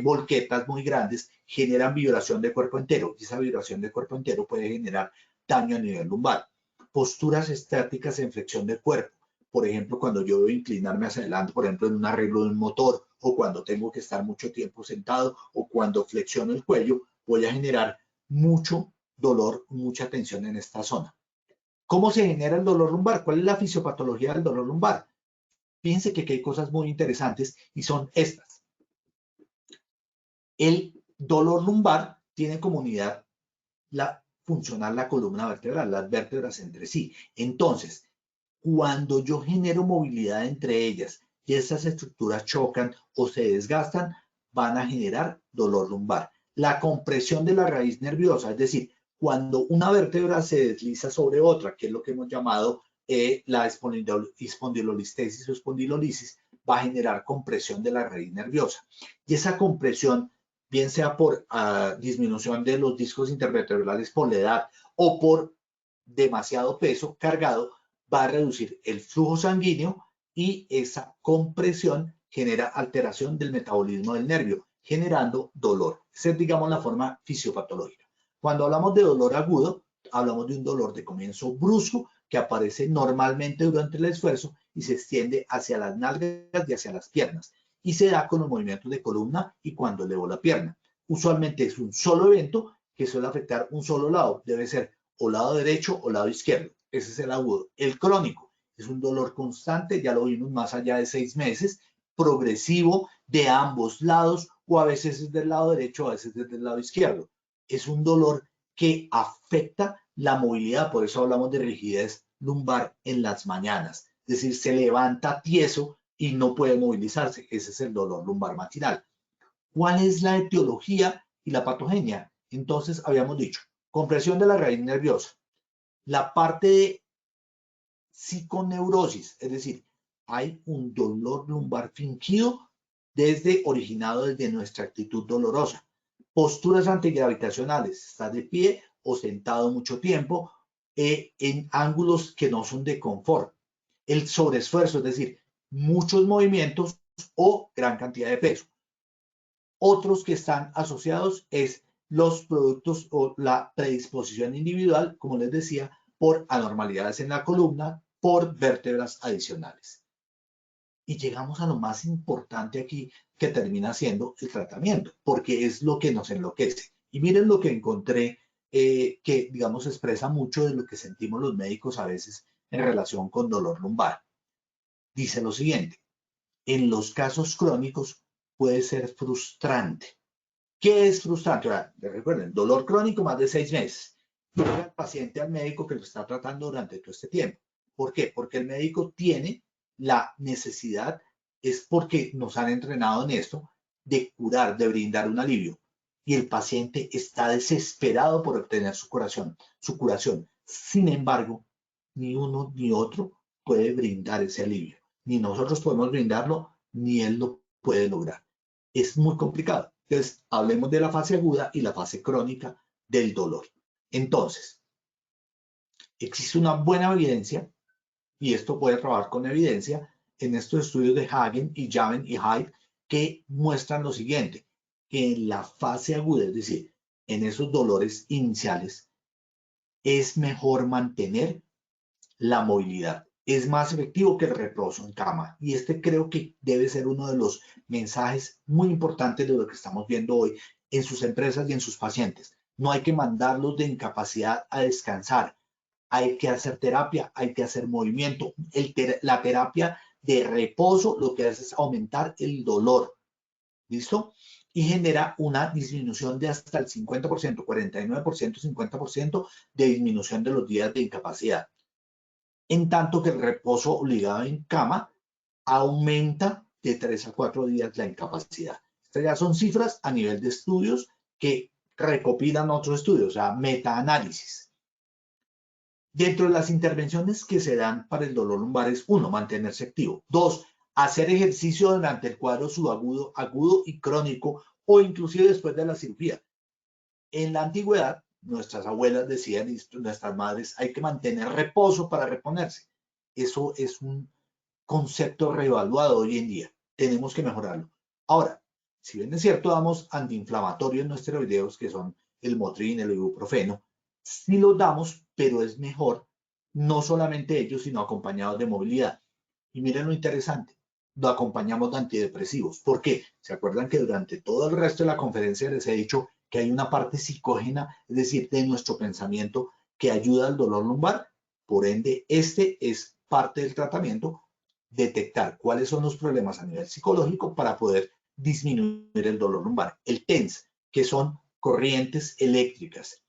volquetas muy grandes, generan vibración de cuerpo entero y esa vibración de cuerpo entero puede generar daño a nivel lumbar. Posturas estáticas en flexión de cuerpo, por ejemplo, cuando yo debo inclinarme hacia adelante, por ejemplo, en un arreglo de un motor, o cuando tengo que estar mucho tiempo sentado, o cuando flexiono el cuello, voy a generar mucho dolor, mucha tensión en esta zona. ¿Cómo se genera el dolor lumbar? ¿Cuál es la fisiopatología del dolor lumbar? Fíjense que aquí hay cosas muy interesantes y son estas. El dolor lumbar tiene como unidad funcional la columna vertebral, las vértebras entre sí. Entonces, cuando yo genero movilidad entre ellas y esas estructuras chocan o se desgastan, van a generar dolor lumbar. La compresión de la raíz nerviosa, es decir, cuando una vértebra se desliza sobre otra, que es lo que hemos llamado la espondilolistesis o espondilolisis, va a generar compresión de la raíz nerviosa. Y esa compresión, bien sea por disminución de los discos intervertebrales por la edad o por demasiado peso cargado, va a reducir el flujo sanguíneo y esa compresión genera alteración del metabolismo del nervio, generando dolor. Esa es, digamos, la forma fisiopatológica. Cuando hablamos de dolor agudo, hablamos de un dolor de comienzo brusco que aparece normalmente durante el esfuerzo y se extiende hacia las nalgas y hacia las piernas y se da con los movimientos de columna y cuando elevo la pierna. Usualmente es un solo evento que suele afectar un solo lado, debe ser o lado derecho o lado izquierdo. Ese es el agudo. El crónico es un dolor constante, ya lo vimos más allá de 6 meses, progresivo de ambos lados o a veces es del lado derecho, a veces es del lado izquierdo. Es un dolor que afecta la movilidad, por eso hablamos de rigidez lumbar en las mañanas. Es decir, se levanta tieso y no puede movilizarse. Ese es el dolor lumbar matinal. ¿Cuál es la etiología y la patogenia? Entonces, habíamos dicho, compresión de la raíz nerviosa, la parte de psiconeurosis, es decir, hay un dolor lumbar fingido originado desde nuestra actitud dolorosa. Posturas antigravitacionales, está de pie o sentado mucho tiempo en ángulos que no son de confort. El sobreesfuerzo, es decir, muchos movimientos o gran cantidad de peso. Otros que están asociados es los productos o la predisposición individual, como les decía, por anormalidades en la columna, por vértebras adicionales. Y llegamos a lo más importante aquí, que termina siendo el tratamiento, porque es lo que nos enloquece. Y miren lo que encontré, que digamos expresa mucho de lo que sentimos los médicos a veces en relación con dolor lumbar. Dice lo siguiente, en los casos crónicos puede ser frustrante. ¿Qué es frustrante? Ahora, recuerden, dolor crónico más de 6 meses. Llega el paciente al médico que lo está tratando durante todo este tiempo. ¿Por qué? Porque el médico tiene la necesidad, es porque nos han entrenado en esto, de curar, de brindar un alivio. Y el paciente está desesperado por obtener su curación. Sin embargo, ni uno ni otro puede brindar ese alivio. Ni nosotros podemos brindarlo, ni él lo puede lograr. Es muy complicado. Entonces, hablemos de la fase aguda y la fase crónica del dolor. Entonces, existe una buena evidencia, y esto puede trabajar con evidencia, en estos estudios de Hagen y Javen y Hyde, que muestran lo siguiente, que en la fase aguda, es decir, en esos dolores iniciales, es mejor mantener la movilidad. Es más efectivo que el reposo en cama. Y este creo que debe ser uno de los mensajes muy importantes de lo que estamos viendo hoy en sus empresas y en sus pacientes. No hay que mandarlos de incapacidad a descansar. Hay que hacer terapia, hay que hacer movimiento. La terapia de reposo lo que hace es aumentar el dolor. ¿Listo? Y genera una disminución de hasta el 50%, 49%, 50% de disminución de los días de incapacidad. En tanto que el reposo obligado en cama aumenta de 3 a 4 días la incapacidad. Estas ya son cifras a nivel de estudios que recopilan otros estudios, o sea, metaanálisis. Dentro de las intervenciones que se dan para el dolor lumbar es 1, mantenerse activo. 2, hacer ejercicio durante el cuadro subagudo, agudo y crónico o inclusive después de la cirugía. En la antigüedad, nuestras abuelas decían, y nuestras madres, hay que mantener reposo para reponerse. Eso es un concepto reevaluado hoy en día. Tenemos que mejorarlo. Ahora, si bien es cierto, damos antiinflamatorios no esteroideos, que son el Motrin, el ibuprofeno, sí los damos, pero es mejor no solamente ellos, sino acompañados de movilidad. Y miren lo interesante, lo acompañamos de antidepresivos. ¿Por qué? ¿Se acuerdan que durante todo el resto de la conferencia les he dicho que hay una parte psicógena, es decir, de nuestro pensamiento que ayuda al dolor lumbar? Por ende, este es parte del tratamiento, detectar cuáles son los problemas a nivel psicológico para poder disminuir el dolor lumbar. El TENS, que son corrientes eléctricas.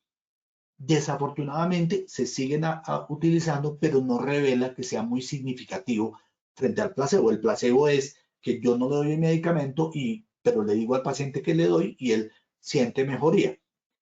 Desafortunadamente se siguen utilizando, pero no revela que sea muy significativo frente al placebo. El placebo es que yo no le doy el medicamento, pero le digo al paciente que le doy y él siente mejoría.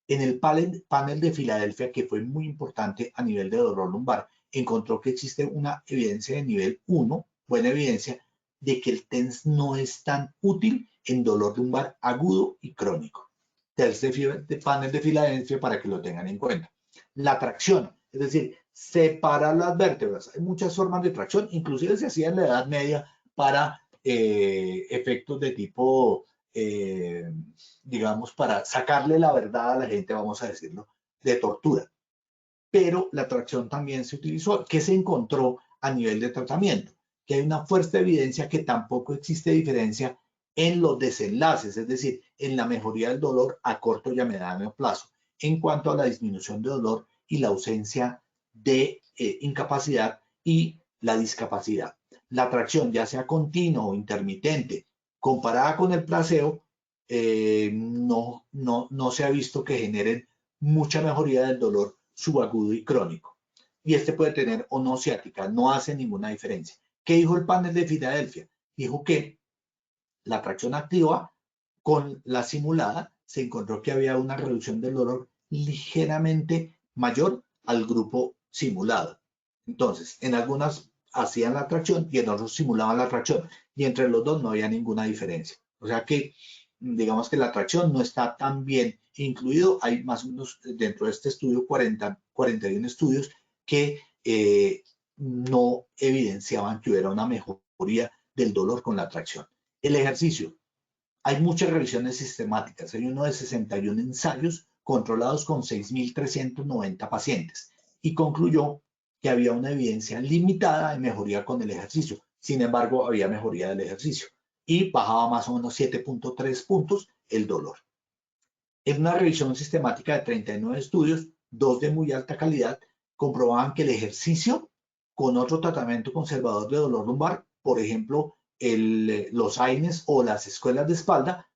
En el panel de Filadelfia, que fue muy importante a nivel de dolor lumbar, encontró que existe una evidencia de nivel 1, buena evidencia, de que el TENS no es tan útil en dolor lumbar agudo y crónico. Tercer panel de Filadelfia para que lo tengan en cuenta. La tracción, es decir, separar las vértebras. Hay muchas formas de tracción, inclusive se hacía en la Edad Media para efectos de tipo, digamos, para sacarle la verdad a la gente, vamos a decirlo, de tortura. Pero la tracción también se utilizó. ¿Qué se encontró a nivel de tratamiento? Que hay una fuerte evidencia que tampoco existe diferencia en los desenlaces, es decir, en la mejoría del dolor a corto y a mediano plazo, en cuanto a la disminución de dolor y la ausencia de incapacidad y la discapacidad. La tracción, ya sea continua o intermitente, comparada con el placebo, no se ha visto que generen mucha mejoría del dolor subagudo y crónico. Y este puede tener o no ciática, no hace ninguna diferencia. ¿Qué dijo el panel de Filadelfia? Dijo que la tracción activa con la simulada se encontró que había una reducción del dolor ligeramente mayor al grupo simulado. Entonces, en algunas hacían la tracción y en otros simulaban la tracción, y entre los dos no había ninguna diferencia. O sea que, digamos que la tracción no está tan bien incluido. Hay más o menos dentro de este estudio 41 estudios que no evidenciaban que hubiera una mejoría del dolor con la tracción. El ejercicio. Hay muchas revisiones sistemáticas. Hay uno de 61 ensayos controlados con 6.390 pacientes y concluyó que había una evidencia limitada de mejoría con el ejercicio. Sin embargo, había mejoría del ejercicio y bajaba más o menos 7.3 puntos el dolor. En una revisión sistemática de 39 estudios, 2 de muy alta calidad, comprobaban que el ejercicio con otro tratamiento conservador de dolor lumbar, por ejemplo, los AINES o las escuelas de espalda,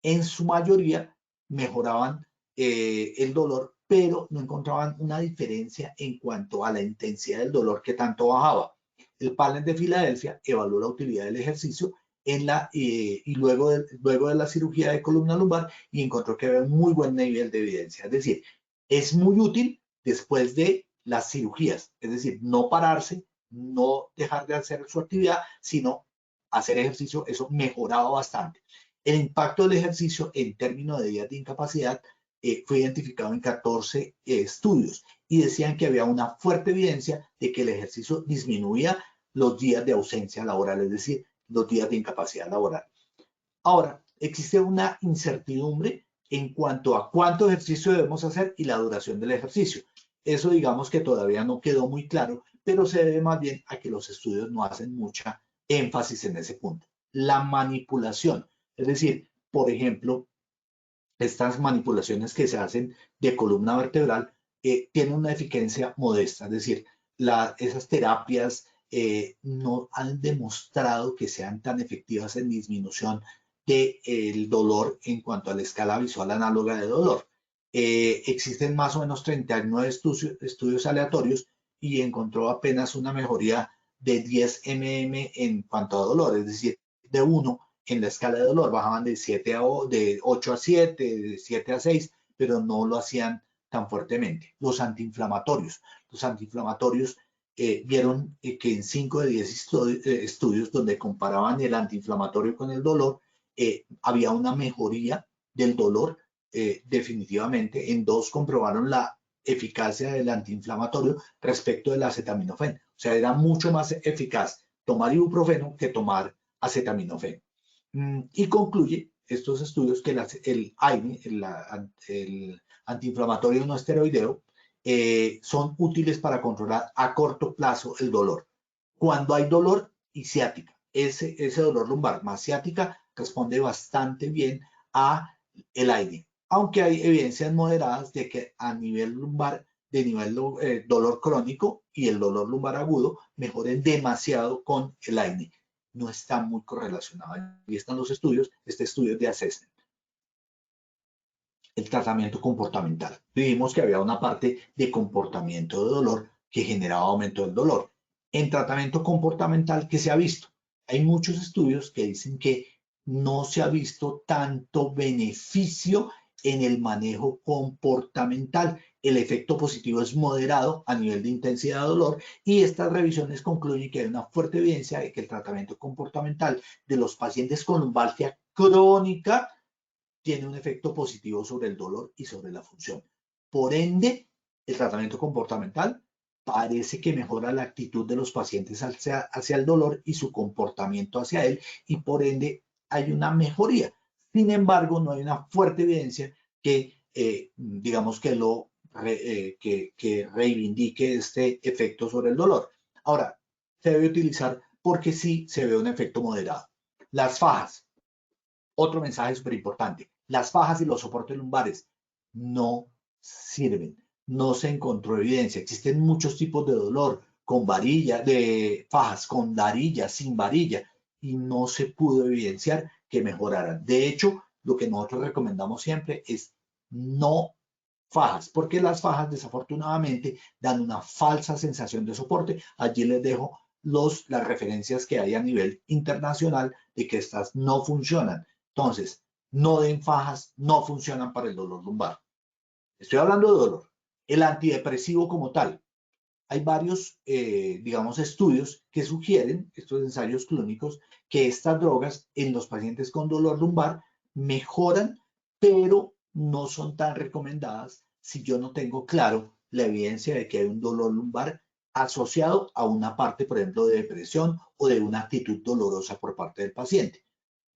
en su mayoría mejoraban el dolor, pero no encontraban una diferencia en cuanto a la intensidad del dolor que tanto bajaba. El panel de Filadelfia evaluó la utilidad del ejercicio y luego de la cirugía de columna lumbar y encontró que había un muy buen nivel de evidencia. Es decir, es muy útil después de las cirugías, es decir, no pararse, no dejar de hacer su actividad, sino hacer ejercicio. Eso mejoraba bastante. El impacto del ejercicio en términos de días de incapacidad fue identificado en 14 estudios y decían que había una fuerte evidencia de que el ejercicio disminuía los días de ausencia laboral, es decir, los días de incapacidad laboral. Ahora, existe una incertidumbre en cuanto a cuánto ejercicio debemos hacer y la duración del ejercicio. Eso digamos que todavía no quedó muy claro, pero se debe más bien a que los estudios no hacen mucha énfasis en ese punto. La manipulación, es decir, por ejemplo, estas manipulaciones que se hacen de columna vertebral tienen una eficacia modesta, es decir, esas terapias no han demostrado que sean tan efectivas en disminución del dolor en cuanto a la escala visual análoga de dolor. Existen más o menos 39 estudios aleatorios y encontró apenas una mejoría de 10 mm en cuanto a dolor, es decir, de 1 en la escala de dolor, bajaban de 8 a 7, de 7 a 6, pero no lo hacían tan fuertemente. Los antiinflamatorios vieron que en 5 de 10 estudios donde comparaban el antiinflamatorio con el dolor, había una mejoría del dolor definitivamente. En 2 comprobaron la eficacia del antiinflamatorio respecto del acetaminofén. O sea, era mucho más eficaz tomar ibuprofeno que tomar acetaminofén. Y concluye estos estudios que el AINE, el antiinflamatorio no esteroideo, son útiles para controlar a corto plazo el dolor. Cuando hay dolor y ciática, ese dolor lumbar más ciática responde bastante bien a el AINE, aunque hay evidencias moderadas de que a nivel lumbar, dolor crónico y el dolor lumbar agudo mejoren demasiado con el AINE. No está muy correlacionado. Ahí están los estudios, este estudio de assessment. El tratamiento comportamental. Vimos que había una parte de comportamiento de dolor que generaba aumento del dolor. En tratamiento comportamental, ¿qué se ha visto? Hay muchos estudios que dicen que no se ha visto tanto beneficio en el manejo comportamental. El efecto positivo es moderado a nivel de intensidad de dolor y estas revisiones concluyen que hay una fuerte evidencia de que el tratamiento comportamental de los pacientes con lumbalgia crónica tiene un efecto positivo sobre el dolor y sobre la función. Por ende, el tratamiento comportamental parece que mejora la actitud de los pacientes hacia el dolor y su comportamiento hacia él, y por ende hay una mejoría. Sin embargo, no hay una fuerte evidencia que, digamos, que reivindique este efecto sobre el dolor. Ahora, se debe utilizar porque sí se ve un efecto moderado. Las fajas. Otro mensaje súper importante. Las fajas y los soportes lumbares no sirven. No se encontró evidencia. Existen muchos tipos de dolor con varilla, de fajas con varilla, sin varilla, y no se pudo evidenciar que mejoraran. De hecho, lo que nosotros recomendamos siempre es no fajas, porque las fajas desafortunadamente dan una falsa sensación de soporte. Allí les dejo las referencias que hay a nivel internacional de que estas no funcionan. Entonces, no den fajas, no funcionan para el dolor lumbar. Estoy hablando de dolor. El antidepresivo como tal. Hay varios, digamos, estudios que sugieren, estos ensayos clínicos, que estas drogas en los pacientes con dolor lumbar mejoran, pero no son tan recomendadas si yo no tengo claro la evidencia de que hay un dolor lumbar asociado a una parte, por ejemplo, de depresión o de una actitud dolorosa por parte del paciente.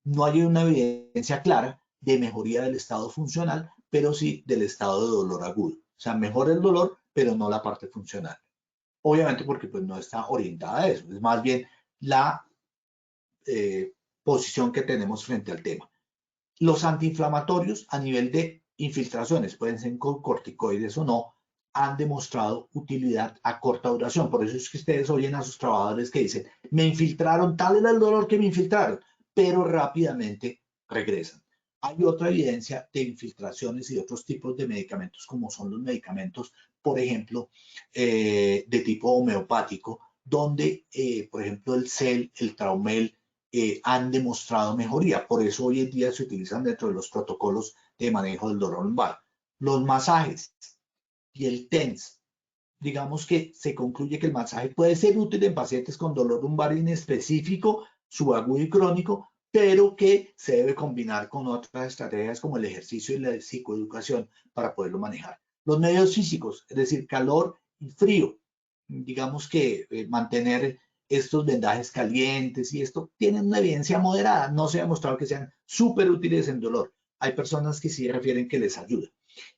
No hay una evidencia clara de mejoría del estado funcional, pero sí del estado de dolor agudo. O sea, mejora el dolor, pero no la parte funcional. Obviamente porque pues no está orientada a eso, es más bien la posición que tenemos frente al tema. Los antiinflamatorios a nivel de infiltraciones, pueden ser con corticoides o no, han demostrado utilidad a corta duración. Por eso es que ustedes oyen a sus trabajadores que dicen, me infiltraron, tal era el dolor que me infiltraron, pero rápidamente regresan. Hay otra evidencia de infiltraciones y de otros tipos de medicamentos, como son los medicamentos, por ejemplo, de tipo homeopático, donde, por ejemplo, el CEL, el Traumel, han demostrado mejoría. Por eso hoy en día se utilizan dentro de los protocolos de manejo del dolor lumbar. Los masajes y el TENS. Digamos que se concluye que el masaje puede ser útil en pacientes con dolor lumbar inespecífico, subagudo y crónico, pero que se debe combinar con otras estrategias como el ejercicio y la psicoeducación para poderlo manejar. Los medios físicos, es decir, calor y frío. Digamos que mantener estos vendajes calientes y esto tienen una evidencia moderada. No se ha demostrado que sean súper útiles en dolor. Hay personas que sí refieren que les ayuda.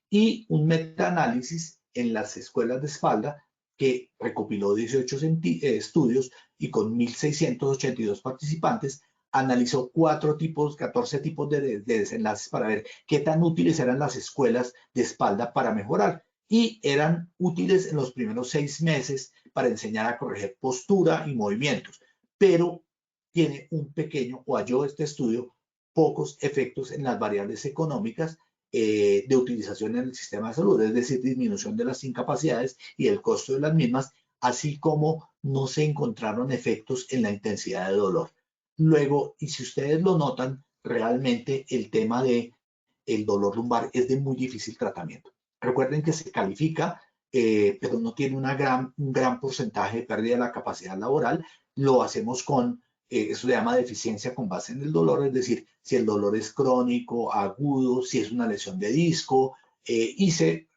Y un metaanálisis en las escuelas de espalda que recopiló 18 estudios y con 1.682 participantes, analizó 14 tipos de desenlaces para ver qué tan útiles eran las escuelas de espalda para mejorar. Y eran útiles en los primeros 6 meses para enseñar a corregir postura y movimientos, pero tiene un pequeño, o halló este estudio, pocos efectos en las variables económicas de utilización en el sistema de salud, es decir, disminución de las incapacidades y el costo de las mismas, así como no se encontraron efectos en la intensidad de dolor. Luego, y si ustedes lo notan, realmente el tema de el dolor lumbar es de muy difícil tratamiento. Recuerden que se califica, pero no tiene un gran porcentaje de pérdida de la capacidad laboral. Lo hacemos con, eso se llama deficiencia con base en el dolor, es decir, si el dolor es crónico, agudo, si es una lesión de disco, y se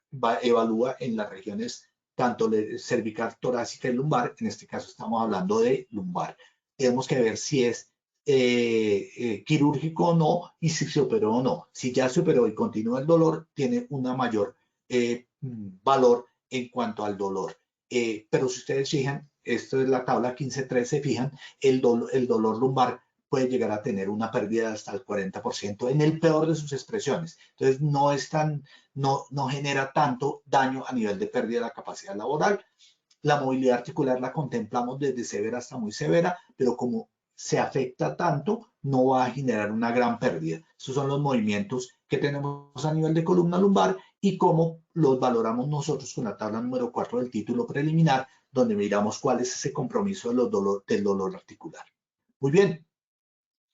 evalúa en las regiones tanto cervical, torácica y lumbar. En este caso estamos hablando de lumbar. Tenemos que ver si es quirúrgico o no y si se operó o no. Si ya se operó y continúa el dolor, tiene una mayor valor en cuanto al dolor. Pero si ustedes fijan, esto es la tabla 15.3, se fijan, el dolor lumbar puede llegar a tener una pérdida de hasta el 40% en el peor de sus expresiones. Entonces no es tan, no genera tanto daño a nivel de pérdida de la capacidad laboral. La movilidad articular la contemplamos desde severa hasta muy severa, pero como se afecta tanto, no va a generar una gran pérdida. Estos son los movimientos que tenemos a nivel de columna lumbar y cómo los valoramos nosotros con la tabla número 4 del título preliminar, donde miramos cuál es ese compromiso del dolor articular. Muy bien,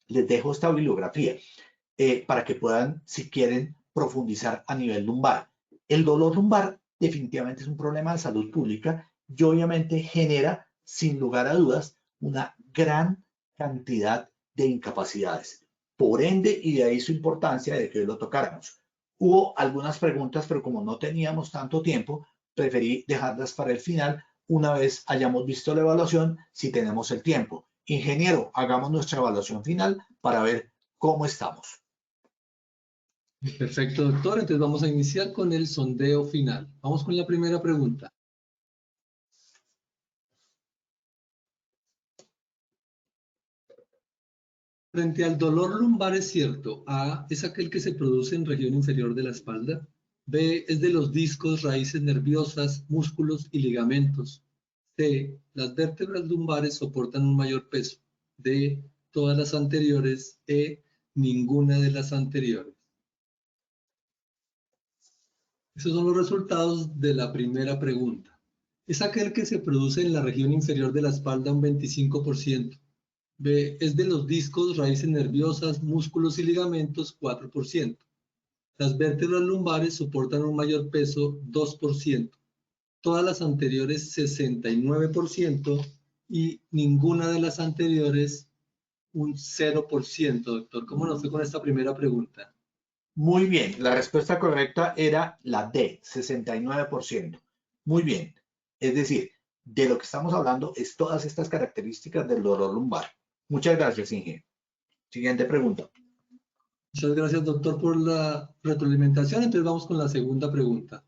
les dejo esta bibliografía para que puedan, si quieren, profundizar a nivel lumbar. El dolor lumbar definitivamente es un problema de salud pública y obviamente genera, sin lugar a dudas, una gran cantidad de incapacidades. Por ende, y de ahí su importancia de que lo tocáramos. Hubo algunas preguntas, pero como no teníamos tanto tiempo, preferí dejarlas para el final una vez hayamos visto la evaluación, si tenemos el tiempo. Ingeniero, hagamos nuestra evaluación final para ver cómo estamos. Perfecto, doctor. Entonces vamos a iniciar con el sondeo final. Vamos con la primera pregunta. Frente al dolor lumbar es cierto. A, es aquel que se produce en región inferior de la espalda. B, es de los discos, raíces nerviosas, músculos y ligamentos. C, las vértebras lumbares soportan un mayor peso. D, todas las anteriores. E, ninguna de las anteriores. Esos son los resultados de la primera pregunta. Es aquel que se produce en la región inferior de la espalda un 25%. B, es de los discos, raíces nerviosas, músculos y ligamentos 4%. Las vértebras lumbares soportan un mayor peso 2%. Todas las anteriores 69% y ninguna de las anteriores un 0%. Doctor, ¿cómo nos fue con esta primera pregunta? Muy bien, la respuesta correcta era la D, 69%. Muy bien, es decir, de lo que estamos hablando es todas estas características del dolor lumbar. Muchas gracias, Inge. Siguiente pregunta. Muchas gracias, doctor, por la retroalimentación. Entonces vamos con la segunda pregunta.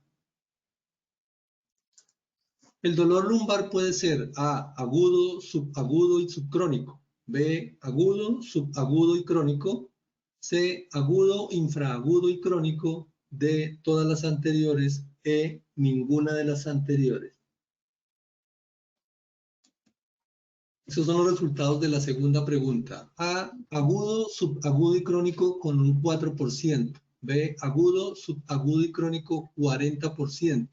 El dolor lumbar puede ser A, agudo, subagudo y subcrónico. B, agudo, subagudo y crónico. C, agudo, infraagudo y crónico. D, todas las anteriores. E, ninguna de las anteriores. Esos son los resultados de la segunda pregunta. A, agudo, subagudo y crónico con un 4%. B, agudo, subagudo y crónico 40%.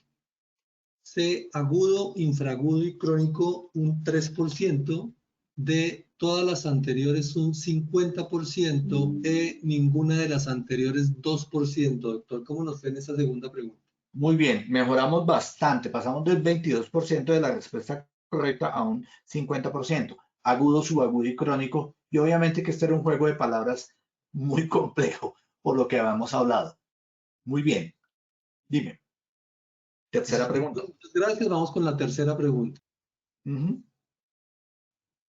C, agudo, infraagudo y crónico un 3%. D, todas las anteriores un 50%. E, ninguna de las anteriores 2%. Doctor, ¿cómo nos fue en esa segunda pregunta? Muy bien, mejoramos bastante. Pasamos del 22% de la respuesta correcta a un 50%. Agudo, subagudo y crónico. Y obviamente que este era un juego de palabras muy complejo por lo que habíamos hablado. Muy bien. Dime. Tercera pregunta. Muchas gracias. Vamos con la tercera pregunta.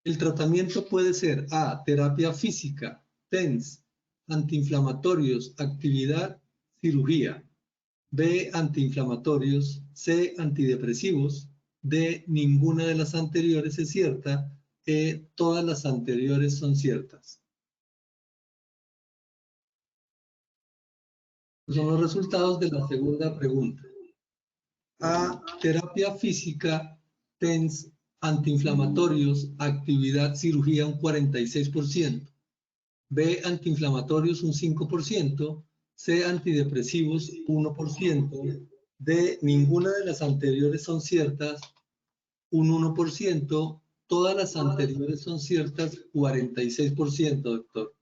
El tratamiento puede ser A, terapia física, TENS, antiinflamatorios, actividad, cirugía. B, antiinflamatorios. C, antidepresivos. D, ninguna de las anteriores es cierta. E, todas las anteriores son ciertas. Son los resultados de la segunda pregunta. A, terapia física, TENS, antiinflamatorios, actividad, cirugía un 46%. B, antiinflamatorios un 5%. C, antidepresivos 1%. D, ninguna de las anteriores son ciertas, un 1%. Todas las anteriores son ciertas, 46%, doctor.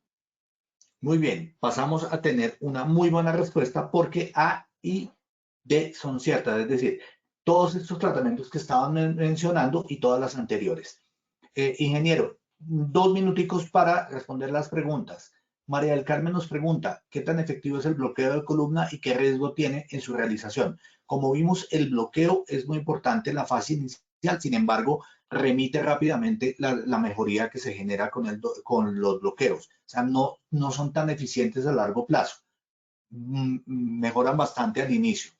Muy bien, pasamos a tener una muy buena respuesta porque A y D son ciertas, es decir, todos estos tratamientos que estaban mencionando y todas las anteriores. Ingeniero, 2 minuticos para responder las preguntas. María del Carmen nos pregunta, ¿qué tan efectivo es el bloqueo de columna y qué riesgo tiene en su realización? Como vimos, el bloqueo es muy importante en la fase inicial, sin embargo, remite rápidamente la mejoría que se genera con los bloqueos. O sea, no son tan eficientes a largo plazo. Mejoran bastante al inicio,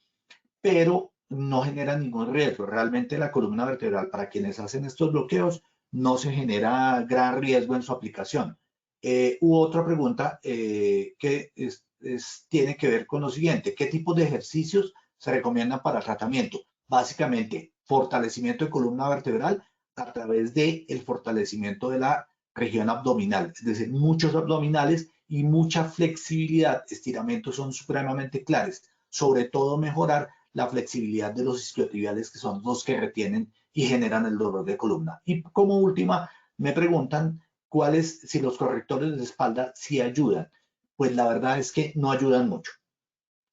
pero no generan ningún riesgo. Realmente la columna vertebral, para quienes hacen estos bloqueos, no se genera gran riesgo en su aplicación. Hubo otra pregunta que tiene que ver con lo siguiente. ¿Qué tipos de ejercicios se recomiendan para tratamiento? Básicamente, fortalecimiento de columna vertebral a través del fortalecimiento de la región abdominal, es decir, muchos abdominales y mucha flexibilidad. Estiramientos son supremamente claves, sobre todo mejorar la flexibilidad de los isquiotibiales, que son los que retienen y generan el dolor de columna. Y como última, me preguntan si los correctores de espalda sí ayudan. Pues la verdad es que no ayudan mucho.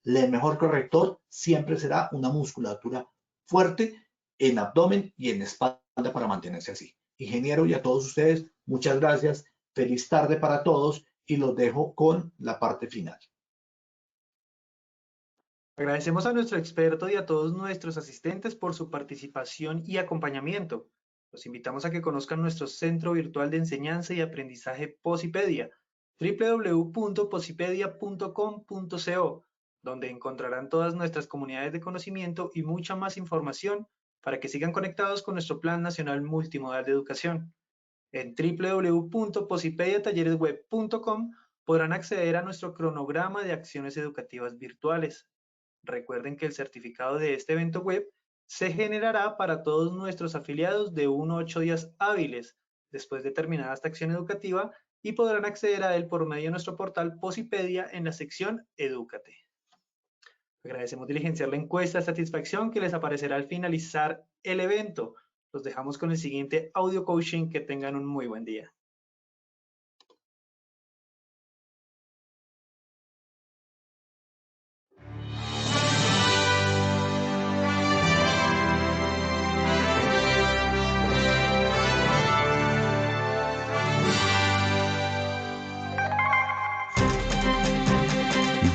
El mejor corrector siempre será una musculatura fuerte en abdomen y en espalda para mantenerse así. Ingeniero, y a todos ustedes, muchas gracias. Feliz tarde para todos y los dejo con la parte final. Agradecemos a nuestro experto y a todos nuestros asistentes por su participación y acompañamiento. Los invitamos a que conozcan nuestro Centro Virtual de Enseñanza y Aprendizaje Posipedia, www.posipedia.com.co, donde encontrarán todas nuestras comunidades de conocimiento y mucha más información para que sigan conectados con nuestro Plan Nacional Multimodal de Educación. En www.posipediatalleresweb.com podrán acceder a nuestro cronograma de acciones educativas virtuales. Recuerden que el certificado de este evento web se generará para todos nuestros afiliados de 1 a 8 días hábiles después de terminada esta acción educativa y podrán acceder a él por medio de nuestro portal Posipedia en la sección Edúcate. Agradecemos diligenciar la encuesta de satisfacción que les aparecerá al finalizar el evento. Los dejamos con el siguiente audio coaching. Que tengan un muy buen día.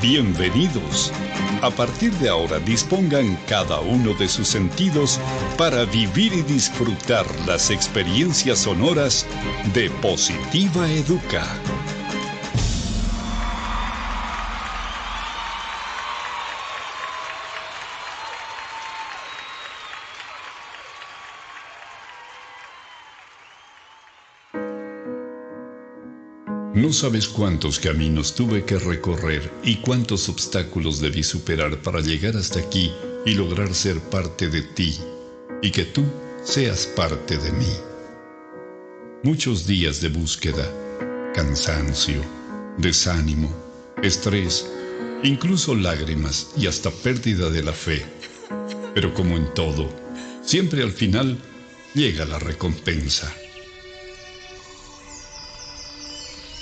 Bienvenidos. A partir de ahora dispongan cada uno de sus sentidos para vivir y disfrutar las experiencias sonoras de Positiva Educa. No sabes cuántos caminos tuve que recorrer y cuántos obstáculos debí superar para llegar hasta aquí y lograr ser parte de ti y que tú seas parte de mí. Muchos días de búsqueda, cansancio, desánimo, estrés, incluso lágrimas y hasta pérdida de la fe. Pero como en todo, siempre al final llega la recompensa.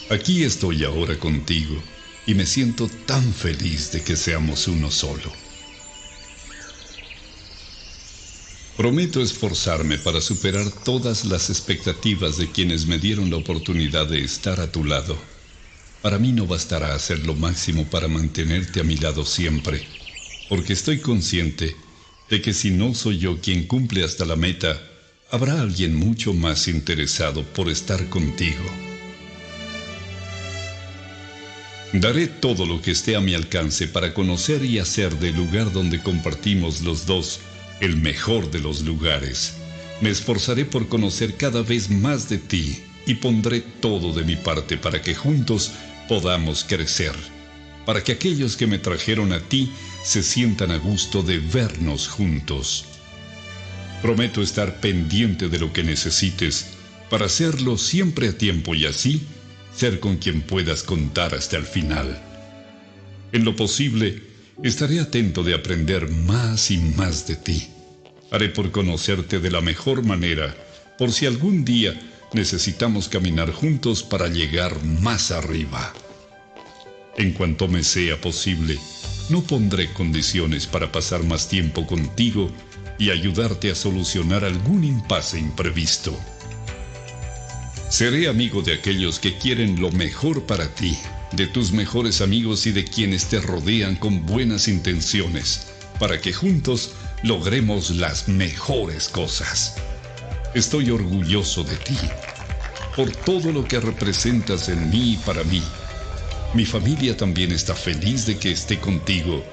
Aquí estoy ahora contigo y me siento tan feliz de que seamos uno solo. Prometo esforzarme para superar todas las expectativas de quienes me dieron la oportunidad de estar a tu lado. Para mí no bastará hacer lo máximo para mantenerte a mi lado siempre, porque estoy consciente de que si no soy yo quien cumple hasta la meta, habrá alguien mucho más interesado por estar contigo. Daré todo lo que esté a mi alcance para conocer y hacer del lugar donde compartimos los dos el mejor de los lugares. Me esforzaré por conocer cada vez más de ti y pondré todo de mi parte para que juntos podamos crecer, para que aquellos que me trajeron a ti se sientan a gusto de vernos juntos. Prometo estar pendiente de lo que necesites para hacerlo siempre a tiempo y así ser con quien puedas contar hasta el final. En lo posible, estaré atento de aprender más y más de ti. Haré por conocerte de la mejor manera, por si algún día necesitamos caminar juntos para llegar más arriba. En cuanto me sea posible, no pondré condiciones para pasar más tiempo contigo y ayudarte a solucionar algún impasse imprevisto. Seré amigo de aquellos que quieren lo mejor para ti, de tus mejores amigos y de quienes te rodean con buenas intenciones, para que juntos logremos las mejores cosas. Estoy orgulloso de ti, por todo lo que representas en mí y para mí. Mi familia también está feliz de que esté contigo.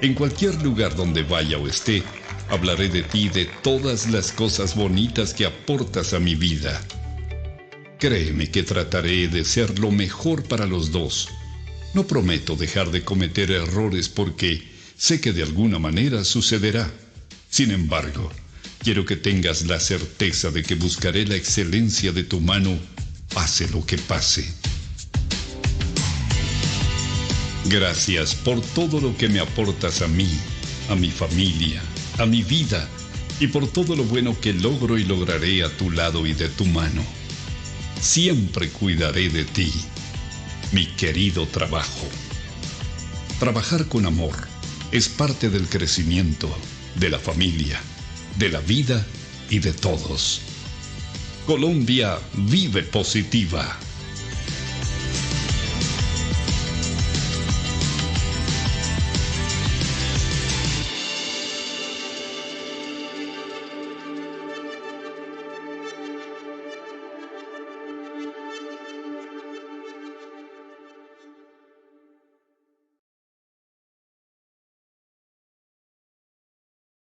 En cualquier lugar donde vaya o esté, hablaré de ti y de todas las cosas bonitas que aportas a mi vida. Créeme que trataré de ser lo mejor para los dos. No prometo dejar de cometer errores porque sé que de alguna manera sucederá. Sin embargo, quiero que tengas la certeza de que buscaré la excelencia de tu mano, pase lo que pase. Gracias por todo lo que me aportas a mí, a mi familia, a mi vida y por todo lo bueno que logro y lograré a tu lado y de tu mano. Siempre cuidaré de ti, mi querido trabajo. Trabajar con amor es parte del crecimiento, de la familia, de la vida y de todos. Colombia vive positiva.